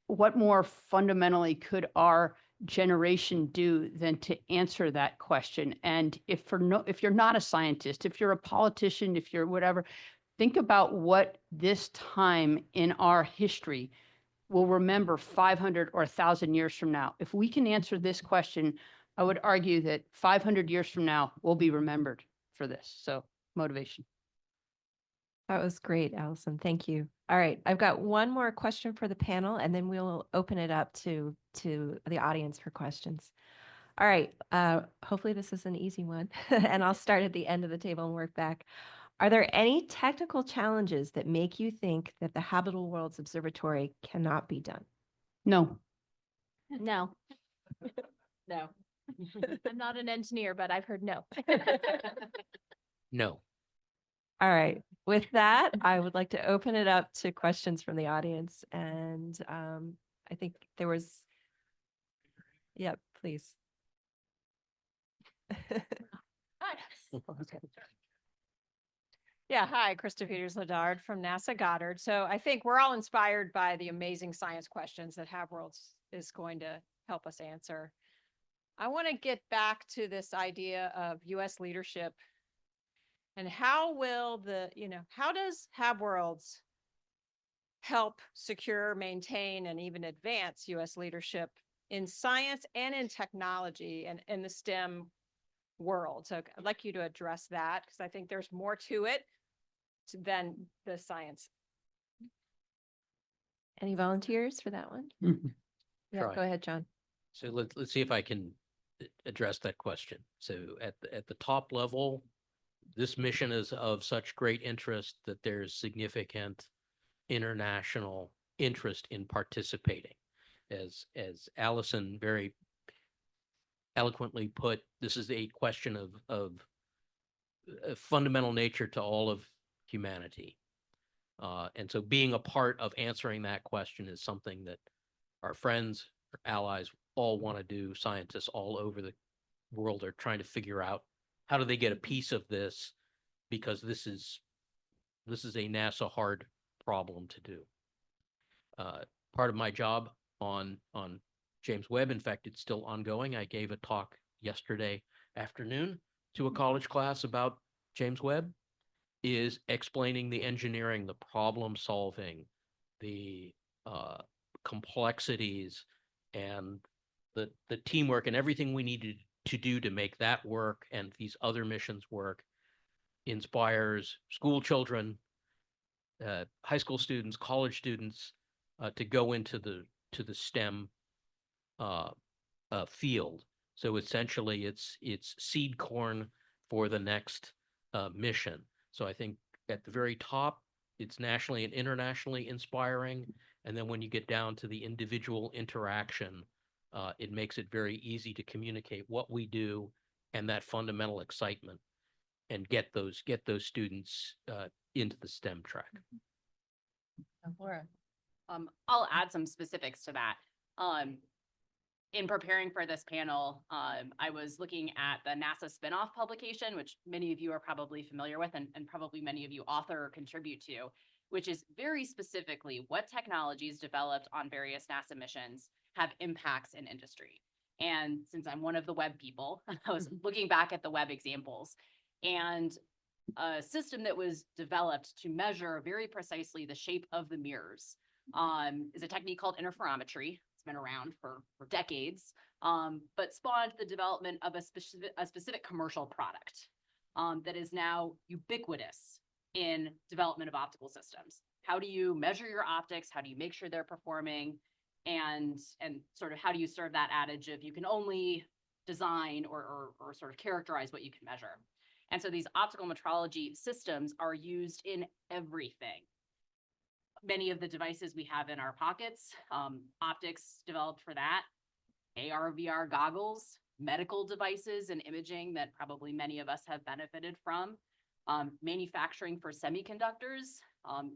what more fundamentally could our generation do than to answer that question? And if you're not a scientist, if you're a politician, if you're whatever, think about what this time in our history will remember 500 or 1,000 years from now. If we can answer this question, I would argue that 500 years from now, we'll be remembered for this. So motivation. That was great, Allison. Thank you. All right, I've got one more question for the panel, and then we'll open it up to the audience for questions. All right, hopefully this is an easy one, and I'll start at the end of the table and work back. Are there any technical challenges that make you think that the Habitable Worlds Observatory cannot be done? No. No. No. I'm not an engineer, but I've heard no. No. All right. With that, I would like to open it up to questions from the audience. And I think there was, yep, please. Yeah, hi, Krista Peters-Ledard from NASA Goddard. So I think we're all inspired by the amazing science questions that HabWorlds is going to help us answer. I want to get back to this idea of U.S. leadership and how will how does HabWorlds help secure, maintain, and even advance U.S. leadership in science and in technology and in the STEM world? So I'd like you to address that, because I think there's more to it than the science. Any volunteers for that one? Mhm. Yeah, Try. go ahead, John. So let's see if I can address that question. So at the top level, this mission is of such great interest that there's significant international interest in participating. As Allison very eloquently put, this is a question of a fundamental nature to all of humanity. And so being a part of answering that question is something that our friends, our allies all want to do. Scientists all over the world are trying to figure out how do they get a piece of this, because this is a NASA hard problem to do. Part of my job on James Webb, in fact, it's still ongoing. I gave a talk yesterday afternoon to a college class about James Webb, is explaining the engineering, the problem solving, the complexities, and the teamwork and everything we needed to do to make that work and these other missions work inspires school children, high school students, college students to go into the STEM field. So essentially, it's seed corn for the next mission. So I think at the very top, it's nationally and internationally inspiring. And then when you get down to the individual interaction, it makes it very easy to communicate what we do and that fundamental excitement, and get those students into the STEM track. Laura. I'll add some specifics to that. In preparing for this panel, I was looking at the NASA spinoff publication, which many of you are probably familiar with, and probably many of you author or contribute to. which is very specifically what technologies developed on various NASA missions have impacts in industry. And since I'm one of the web people, I was looking back at the web examples, and a system that was developed to measure very precisely the shape of the mirrors is a technique called interferometry. It's been around for decades, but spawned the development of a specific commercial product that is now ubiquitous in development of optical systems. How do you measure your optics? How do you make sure they're performing? And sort of how do you serve that adage of you can only design or sort of characterize what you can measure? And so these optical metrology systems are used in everything. Many of the devices we have in our pockets, optics developed for that, AR, VR goggles, medical devices and imaging that probably many of us have benefited from, manufacturing for semiconductors.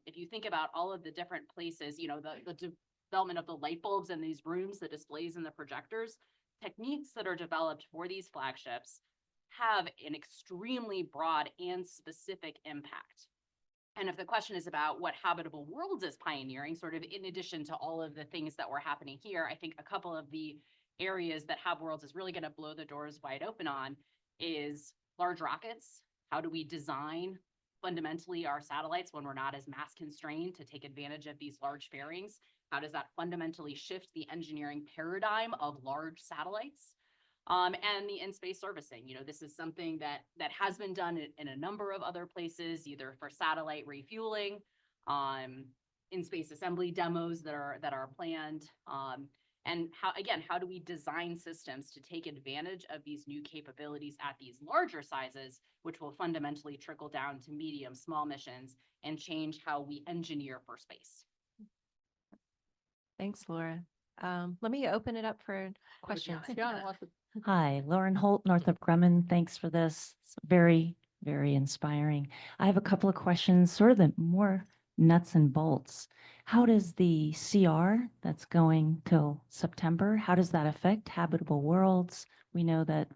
If you think about all of the different places, you know, the development of the light bulbs in these rooms, the displays and the projectors, techniques that are developed for these flagships have an extremely broad and specific impact. And if the question is about what Habitable Worlds is pioneering, sort of in addition to all of the things that were happening here, I think a couple of the areas that Hab Worlds is really going to blow the doors wide open on is large rockets. How do we design fundamentally our satellites when we're not as mass constrained to take advantage of these large fairings? How does that fundamentally shift the engineering paradigm of large satellites? And the in-space servicing. You know, this is something that has been done in a number of other places, either for satellite refueling, in-space assembly demos that are planned. And how do we design systems to take advantage of these new capabilities at these larger sizes, which will fundamentally trickle down to medium, small missions and change how we engineer for space. Thanks, Laura. Let me open it up for questions. Hi, Lauren Holt, Northrop Grumman. Thanks for this. It's very, very inspiring. I have a couple of questions, sort of the more nuts and bolts. How does the CR that's going till September, how does that affect Habitable Worlds? We know that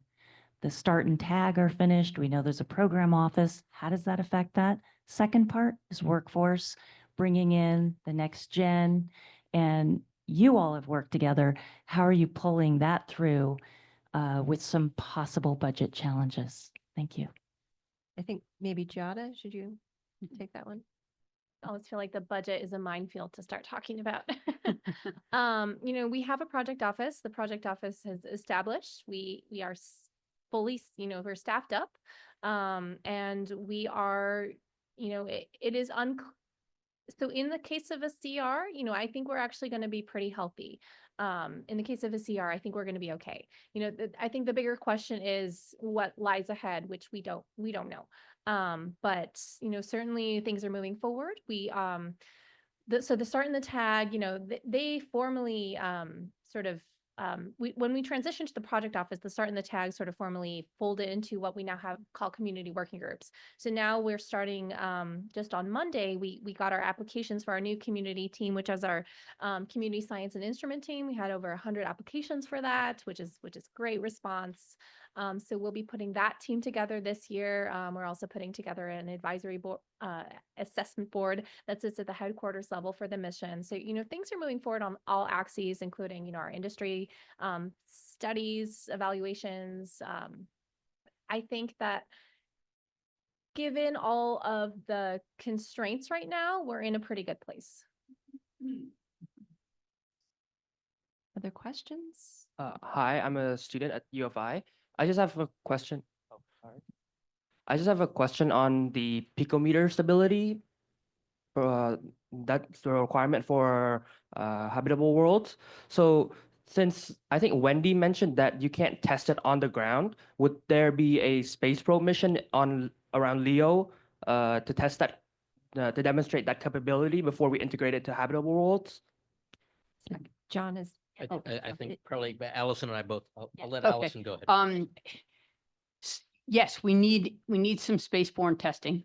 the start and tag are finished. We know there's a program office. How does that affect that? Second part is workforce, bringing in the next gen, and you all have worked together. How are you pulling that through with some possible budget challenges? Thank you. I think maybe Giada, should you take that one? I always feel like the budget is a minefield to start talking about. You know, we have a project office. The project office has established. We are fully, you know, we're staffed up. And we are, you know, it is so in the case of a CR, you know, I think we're actually going to be pretty healthy. In the case of a CR, I think we're going to be okay. You know, I think the bigger question is what lies ahead, which we don't know. But, you know, certainly things are moving forward. So the start and the tag, you know, they formally when we transitioned to the project office, the start and the tag sort of formally folded into what we now have called community working groups. So now we're starting just on Monday, we got our applications for our new community team, which is our community science and instrument team. We had over 100 applications for that, which is great response. So we'll be putting that team together this year. We're also putting together an advisory board, assessment board that sits at the headquarters level for the mission. So, you know, things are moving forward on all axes, including, you know, our industry studies, evaluations. I think that given all of the constraints right now, we're in a pretty good place. Other questions? Hi, I'm a student at U of I. I just have a question. Oh, sorry. I just have a question on the picometer stability. That's the requirement for Habitable Worlds. So since I think Wendy mentioned that you can't test it on the ground, would there be a space probe mission around Leo to test that, to demonstrate that capability before we integrate it to Habitable Worlds? John is. I think probably Allison and I both, I'll let Okay. Allison go ahead. Yes, we need some spaceborne testing,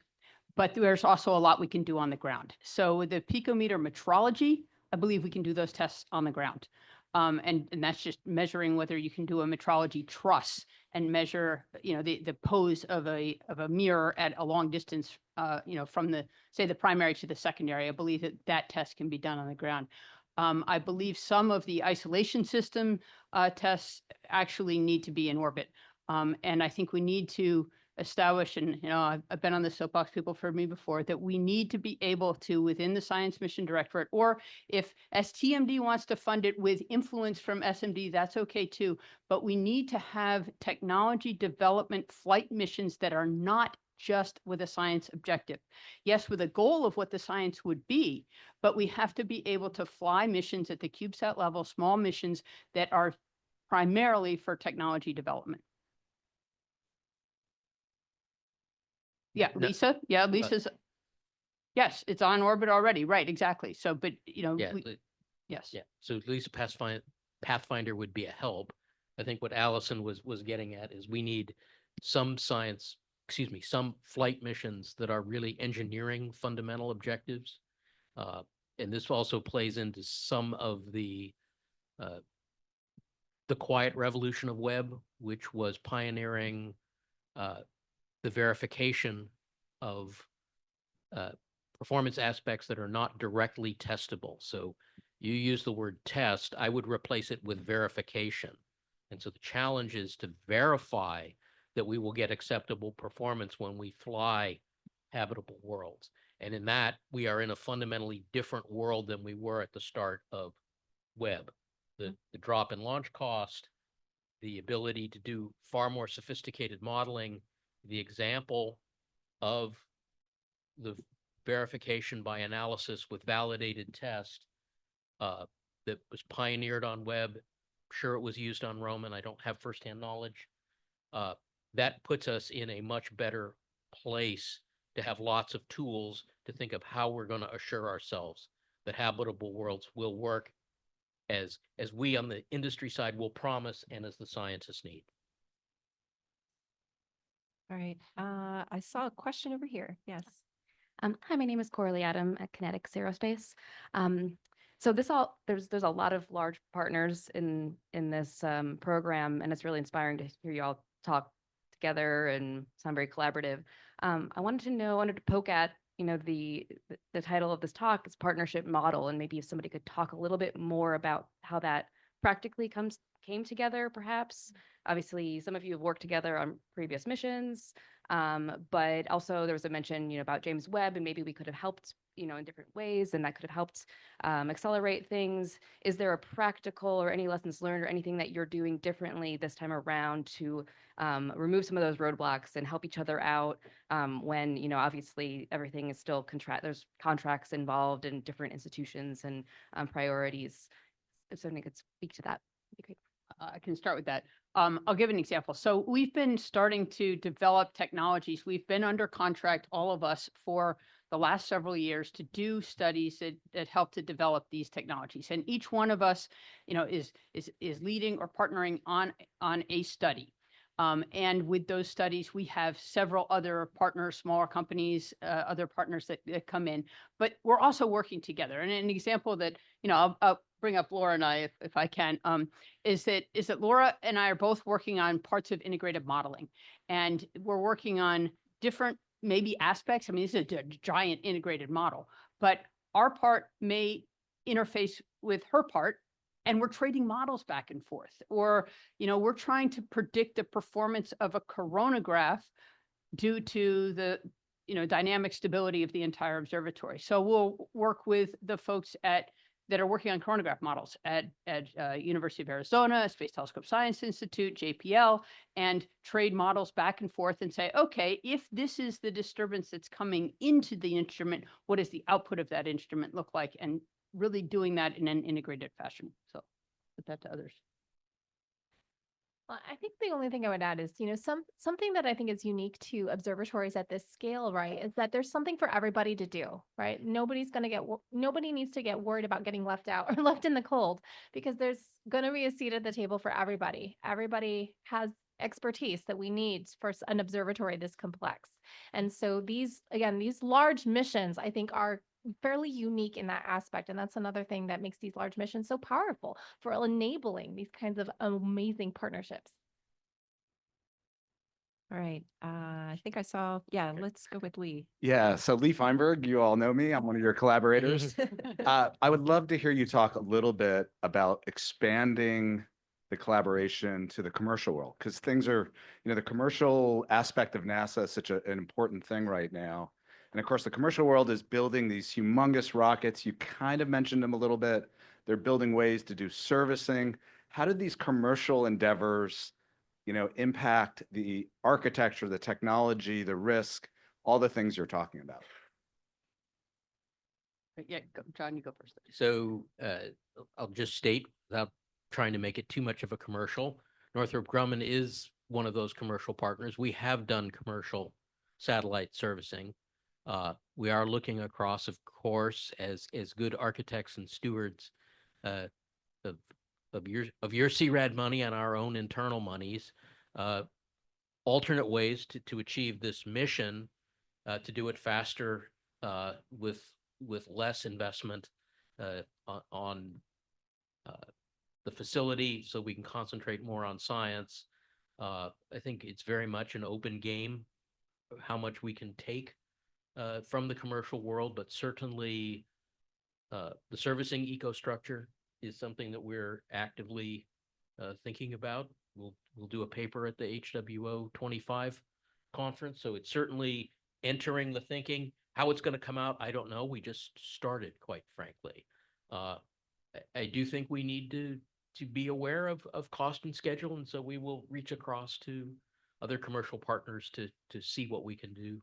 but there's also a lot we can do on the ground. So the picometer metrology, I believe we can do those tests on the ground. And that's just measuring whether you can do a metrology truss and measure, the pose of a mirror at a long distance, from say the primary to the secondary. I believe that test can be done on the ground. I believe some of the isolation system tests actually need to be in orbit. And I think we need to establish, and I've been on the soapbox, people have heard me before, that we need to be able to, within the Science Mission Directorate, or if STMD wants to fund it with influence from SMD, that's okay too. But we need to have technology development flight missions that are not just with a science objective. Yes, with a goal of what the science would be, but we have to be able to fly missions at the CubeSat level, small missions that are primarily for technology development. Yeah, No, Lisa. Yeah, Lisa's. Yes, it's on orbit already. Right, exactly. So, but Yeah, yes. yeah. So at least Pathfinder would be a help. I think what Allison was getting at is we need some some flight missions that are really engineering fundamental objectives. And this also plays into some of the quiet revolution of web, which was pioneering the verification of performance aspects that are not directly testable. So you use the word test, I would replace it with verification. And so the challenge is to verify that we will get acceptable performance when we fly habitable worlds. And in that, we are in a fundamentally different world than we were at the start of web. The drop in launch cost, the ability to do far more sophisticated modeling, the example of the verification by analysis with validated test that was pioneered on web. Sure, it was used on Roman. I don't have firsthand knowledge. That puts us in a much better place to have lots of tools to think of how we're going to assure ourselves that habitable worlds will work as we on the industry side will promise and as the scientists need. All right. I saw a question over here. Yes. Hi, my name is Coralie Adam at Kinetics Aerospace. So there's a lot of large partners in this program, and it's really inspiring to hear you all talk together and sound very collaborative. I wanted to poke at, the title of this talk is Partnership Model, and maybe if somebody could talk a little bit more about how that practically came together, perhaps. Obviously, some of you have worked together on previous missions, but also there was a mention, about James Webb, and maybe we could have helped, in different ways, and that could have helped accelerate things. Is there a practical or any lessons learned or anything that you're doing differently this time around to remove some of those roadblocks and help each other out when, obviously everything is still there's contracts involved in different institutions and priorities? If somebody could speak to that, that'd be great. I can start with that. I'll give an example. So we've been starting to develop technologies. We've been under contract, all of us, for the last several years to do studies that help to develop these technologies. And each one of us, is leading or partnering on a study. And with those studies, we have several other partners, smaller companies, other partners that come in, but we're also working together. And an example that, I'll bring up Laura and I, if I can, is that Laura and I are both working on parts of integrated modeling, and we're working on different maybe aspects. I mean, this is a giant integrated model, but our part may interface with her part, and we're trading models back and forth. Or, we're trying to predict the performance of a coronagraph due to the, dynamic stability of the entire observatory. So we'll work with the folks that are working on coronagraph models at University of Arizona, Space Telescope Science Institute, JPL, and trade models back and forth and say, okay, if this is the disturbance that's coming into the instrument, what does the output of that instrument look like? And really doing that in an integrated fashion. So put that to others. Well, I think the only thing I would add is, something that I think is unique to observatories at this scale, right, is that there's something for everybody to do, right? Nobody needs to get worried about getting left out or left in the cold, because there's going to be a seat at the table for everybody. Everybody has expertise that we need for an observatory this complex. And so these large missions, I think, are fairly unique in that aspect. And that's another thing that makes these large missions so powerful for enabling these kinds of amazing partnerships. All right, I think I saw, yeah, let's go with Lee. Yeah, so Lee Feinberg, you all know me. I'm one of your collaborators. I would love to hear you talk a little bit about expanding the collaboration to the commercial world, because things are, the commercial aspect of NASA is such an important thing right now. And of course, the commercial world is building these humongous rockets. You kind of mentioned them a little bit. They're building ways to do servicing. How do these commercial endeavors, impact the architecture, the technology, the risk, all the things you're talking about? Yeah, John, you go first. So I'll just state, without trying to make it too much of a commercial, Northrop Grumman is one of those commercial partners. We have done commercial satellite servicing. We are looking across, of course, as good architects and stewards of your CRAD money and our own internal monies, alternate ways to achieve this mission, to do it faster, with less investment on the facility, so we can concentrate more on science. I think it's very much an open game how much we can take from the commercial world, but certainly the servicing ecostructure is something that we're actively thinking about. We'll do a paper at the HWO 25 conference, so it's certainly entering the thinking. How it's going to come out, I don't know. We just started, quite frankly. I do think we need to be aware of cost and schedule, and so we will reach across to other commercial partners to see what we can do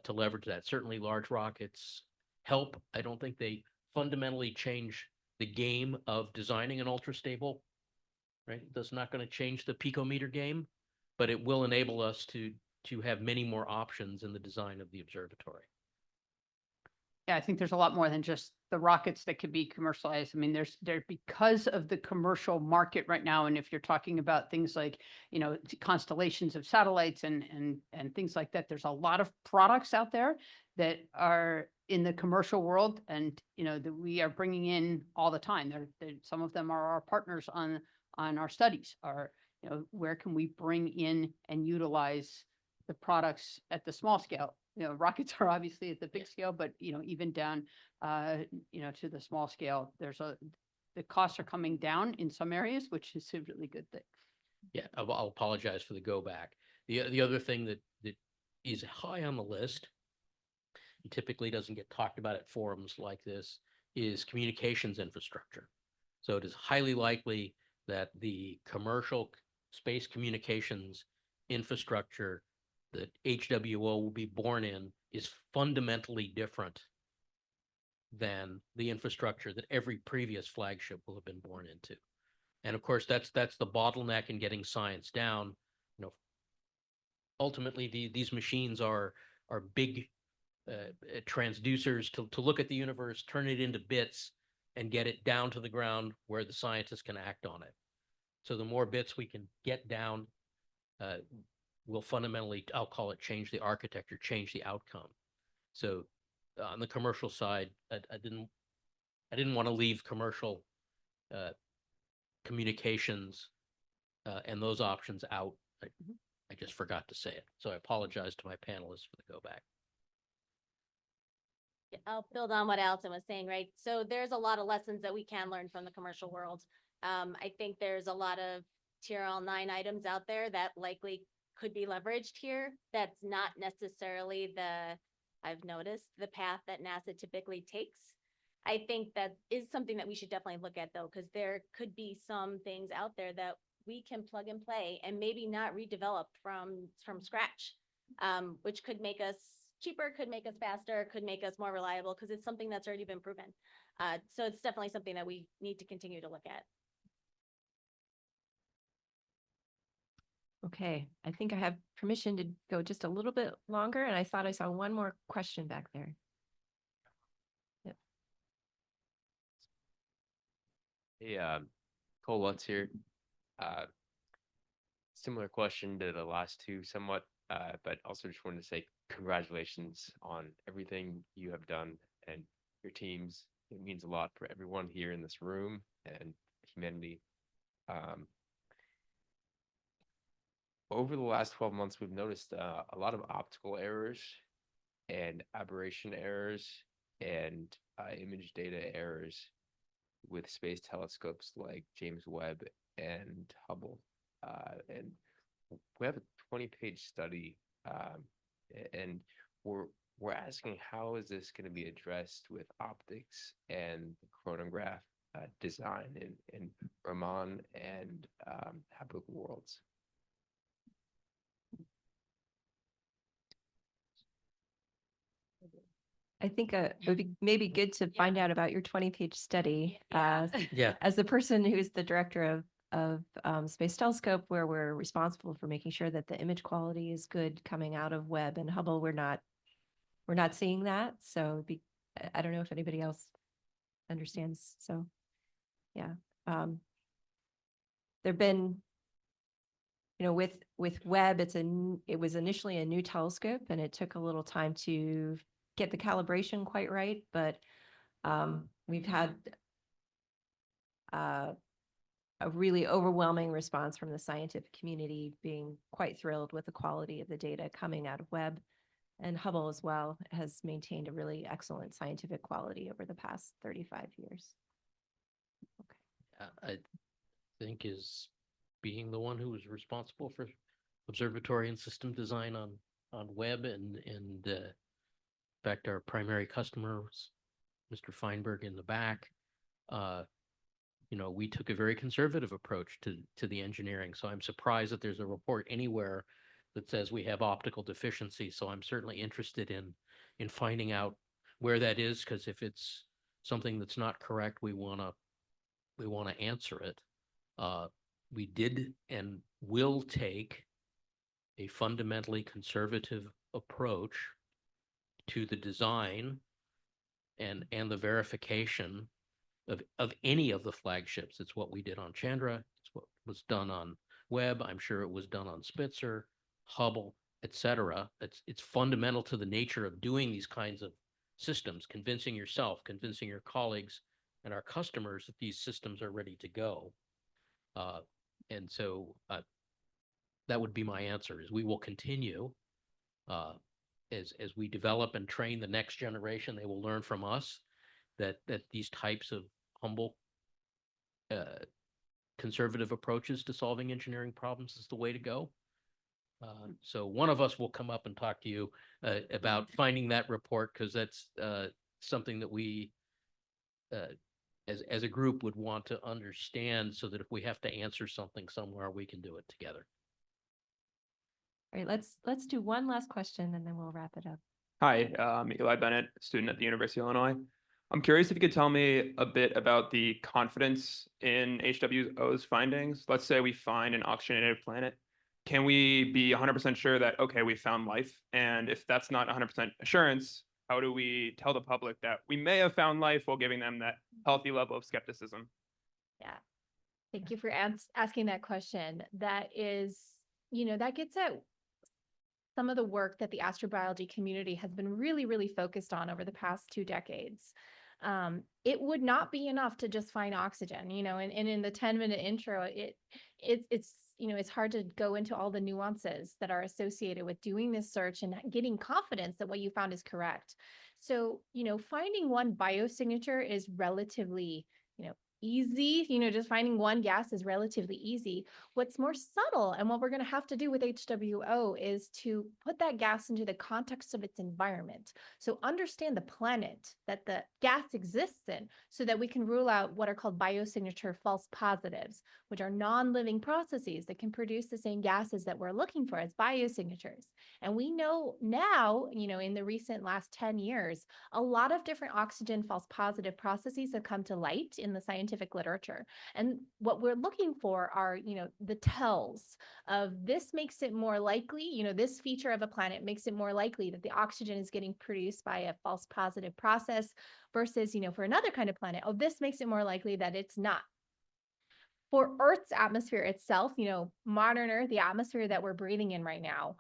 to leverage that. Certainly large rockets help. I don't think they fundamentally change the game of designing an ultra-stable, right? That's not going to change the picometer game, but it will enable us to have many more options in the design of the observatory. Yeah, I think there's a lot more than just the rockets that could be commercialized. I mean, there because of the commercial market right now, and if you're talking about things like, constellations of satellites and things like that, there's a lot of products out there that are in the commercial world, and that we are bringing in all the time. Some of them are our partners on our studies. Where can we bring in and utilize the products at the small scale? Rockets are obviously at the big scale, but even down to the small scale, the costs are coming down in some areas, which is a really good thing. Yeah, I'll apologize for the go back. The other thing that is high on the list, and typically doesn't get talked about at forums like this, is communications infrastructure. So it is highly likely that the commercial space communications infrastructure that HWO will be born in is fundamentally different than the infrastructure that every previous flagship will have been born into. And of course, that's the bottleneck in getting science down. Ultimately, these machines are big transducers to look at the universe, turn it into bits, and get it down to the ground where the scientists can act on it. So the more bits we can get down, will fundamentally, I'll call it, change the architecture, change the outcome. So on the commercial side, I didn't want to leave commercial communications and those options out. I just forgot to say it. So I apologize to my panelists for the go back. I'll build on what Allison was saying, right? So there's a lot of lessons that we can learn from the commercial world. I think there's a lot of TRL 9 items out there that likely could be leveraged here. That's not necessarily I've noticed, the path that NASA typically takes. I think that is something that we should definitely look at, though, because there could be some things out there that we can plug and play and maybe not redevelop from scratch, which could make us cheaper, could make us faster, could make us more reliable, because it's something that's already been proven. So it's definitely something that we need to continue to look at. Okay, I think I have permission to go just a little bit longer, and I thought I saw one more question back there. Yep. Hey, Cole Lutz here. Similar question to the last two somewhat, but also just wanted to say congratulations on everything you have done and your teams. It means a lot for everyone here in this room and humanity. over the last 12 months, we've noticed a lot of optical errors and aberration errors and image data errors with space telescopes like James Webb and Hubble. And we have a 20-page study, and we're asking how is this going to be addressed with optics and the chronograph design in Raman and Habitable Worlds. I think it would be maybe good to find out about your 20-page study. Yeah. Yeah. As the person who's the director of Space Telescope, where we're responsible for making sure that the image quality is good coming out of Webb and Hubble, we're not seeing that. So I don't know if anybody else understands. So yeah, there've been, with Webb, it was initially a new telescope, and it took a little time to get the calibration quite right, but we've had a really overwhelming response from the scientific community, being quite thrilled with the quality of the data coming out of Webb. And Hubble as well has maintained a really excellent scientific quality over the past 35 years. I think is being the one who was responsible for observatory and system design on Webb, and in fact, our primary customer was Mr. Feinberg in the back. We took a very conservative approach to the engineering. So I'm surprised that there's a report anywhere that says we have optical deficiency. So I'm certainly interested in finding out where that is, because if it's something that's not correct, we want to answer it. We did and will take a fundamentally conservative approach to the design and the verification of any of the flagships. It's what we did on Chandra. It's what was done on Webb. I'm sure it was done on Spitzer, Hubble, etc. It's fundamental to the nature of doing these kinds of systems, convincing yourself, convincing your colleagues and our customers that these systems are ready to go. And so that would be my answer, is we will continue as we develop and train the next generation. They will learn from us that these types of humble, conservative approaches to solving engineering problems is the way to go. So one of us will come up and talk to you about finding that report, because that's something that we, as a group, would want to understand, so that if we have to answer something somewhere, we can do it together. All right, let's do one last question and then we'll wrap it up. Hi, I'm Eli Bennett, student at the University of Illinois. I'm curious if you could tell me a bit about the confidence in HWO's findings. Let's say we find an oxygenated planet. Can we be 100% sure that, okay, we found life? And if that's not 100% assurance, how do we tell the public that we may have found life while giving them that healthy level of skepticism? Yeah. Thank you for asking that question. That is, that gets at some of the work that the astrobiology community has been really, really focused on over the past 2 decades. It would not be enough to just find oxygen, and in the 10-minute intro, it's hard to go into all the nuances that are associated with doing this search and getting confidence that what you found is correct. So, finding one biosignature is relatively, easy. Just finding one gas is relatively easy. What's more subtle, and what we're going to have to do with HWO, is to put that gas into the context of its environment. So understand the planet that the gas exists in, so that we can rule out what are called biosignature false positives, which are non-living processes that can produce the same gases that we're looking for as biosignatures. And we know now, in the recent last 10 years, a lot of different oxygen false positive processes have come to light in the scientific literature. And what we're looking for are, the tells of this makes it more likely, this feature of a planet makes it more likely that the oxygen is getting produced by a false positive process versus, for another kind of planet, this makes it more likely that it's not. For Earth's atmosphere itself, modern Earth, the atmosphere that we're breathing in right now,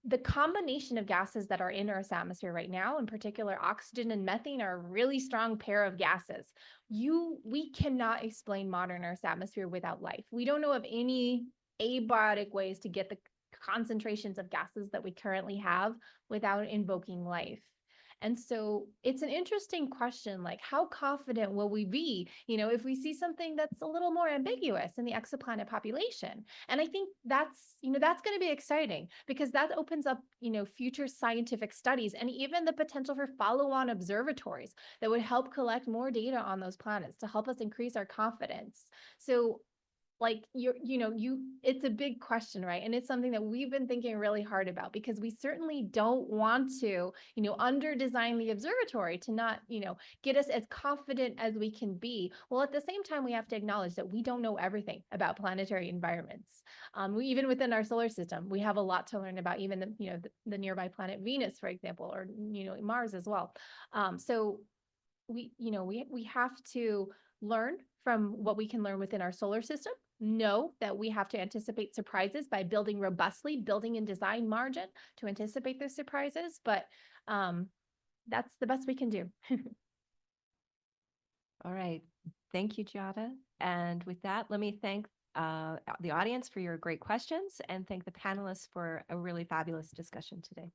the combination of gases that are in Earth's atmosphere right now, in particular oxygen and methane, are a really strong pair of gases. We cannot explain modern Earth's atmosphere without life. We don't know of any abiotic ways to get the concentrations of gases that we currently have without invoking life. And so it's an interesting question, like how confident will we be, if we see something that's a little more ambiguous in the exoplanet population? And I think that's going to be exciting because that opens up, future scientific studies and even the potential for follow-on observatories that would help collect more data on those planets to help us increase our confidence. So like it's a big question, right? And it's something that we've been thinking really hard about because we certainly don't want to, under design the observatory to not, get us as confident as we can be. Well, at the same time, we have to acknowledge that we don't know everything about planetary environments. Even within our solar system, we have a lot to learn about even the nearby planet Venus, for example, or, Mars as well. So we have to learn from what we can learn within our solar system, know that we have to anticipate surprises by building robustly, building in design margin to anticipate those surprises, but that's the best we can do. All right. Thank you, Giada. And with that, let me thank the audience for your great questions and thank the panelists for a really fabulous discussion today.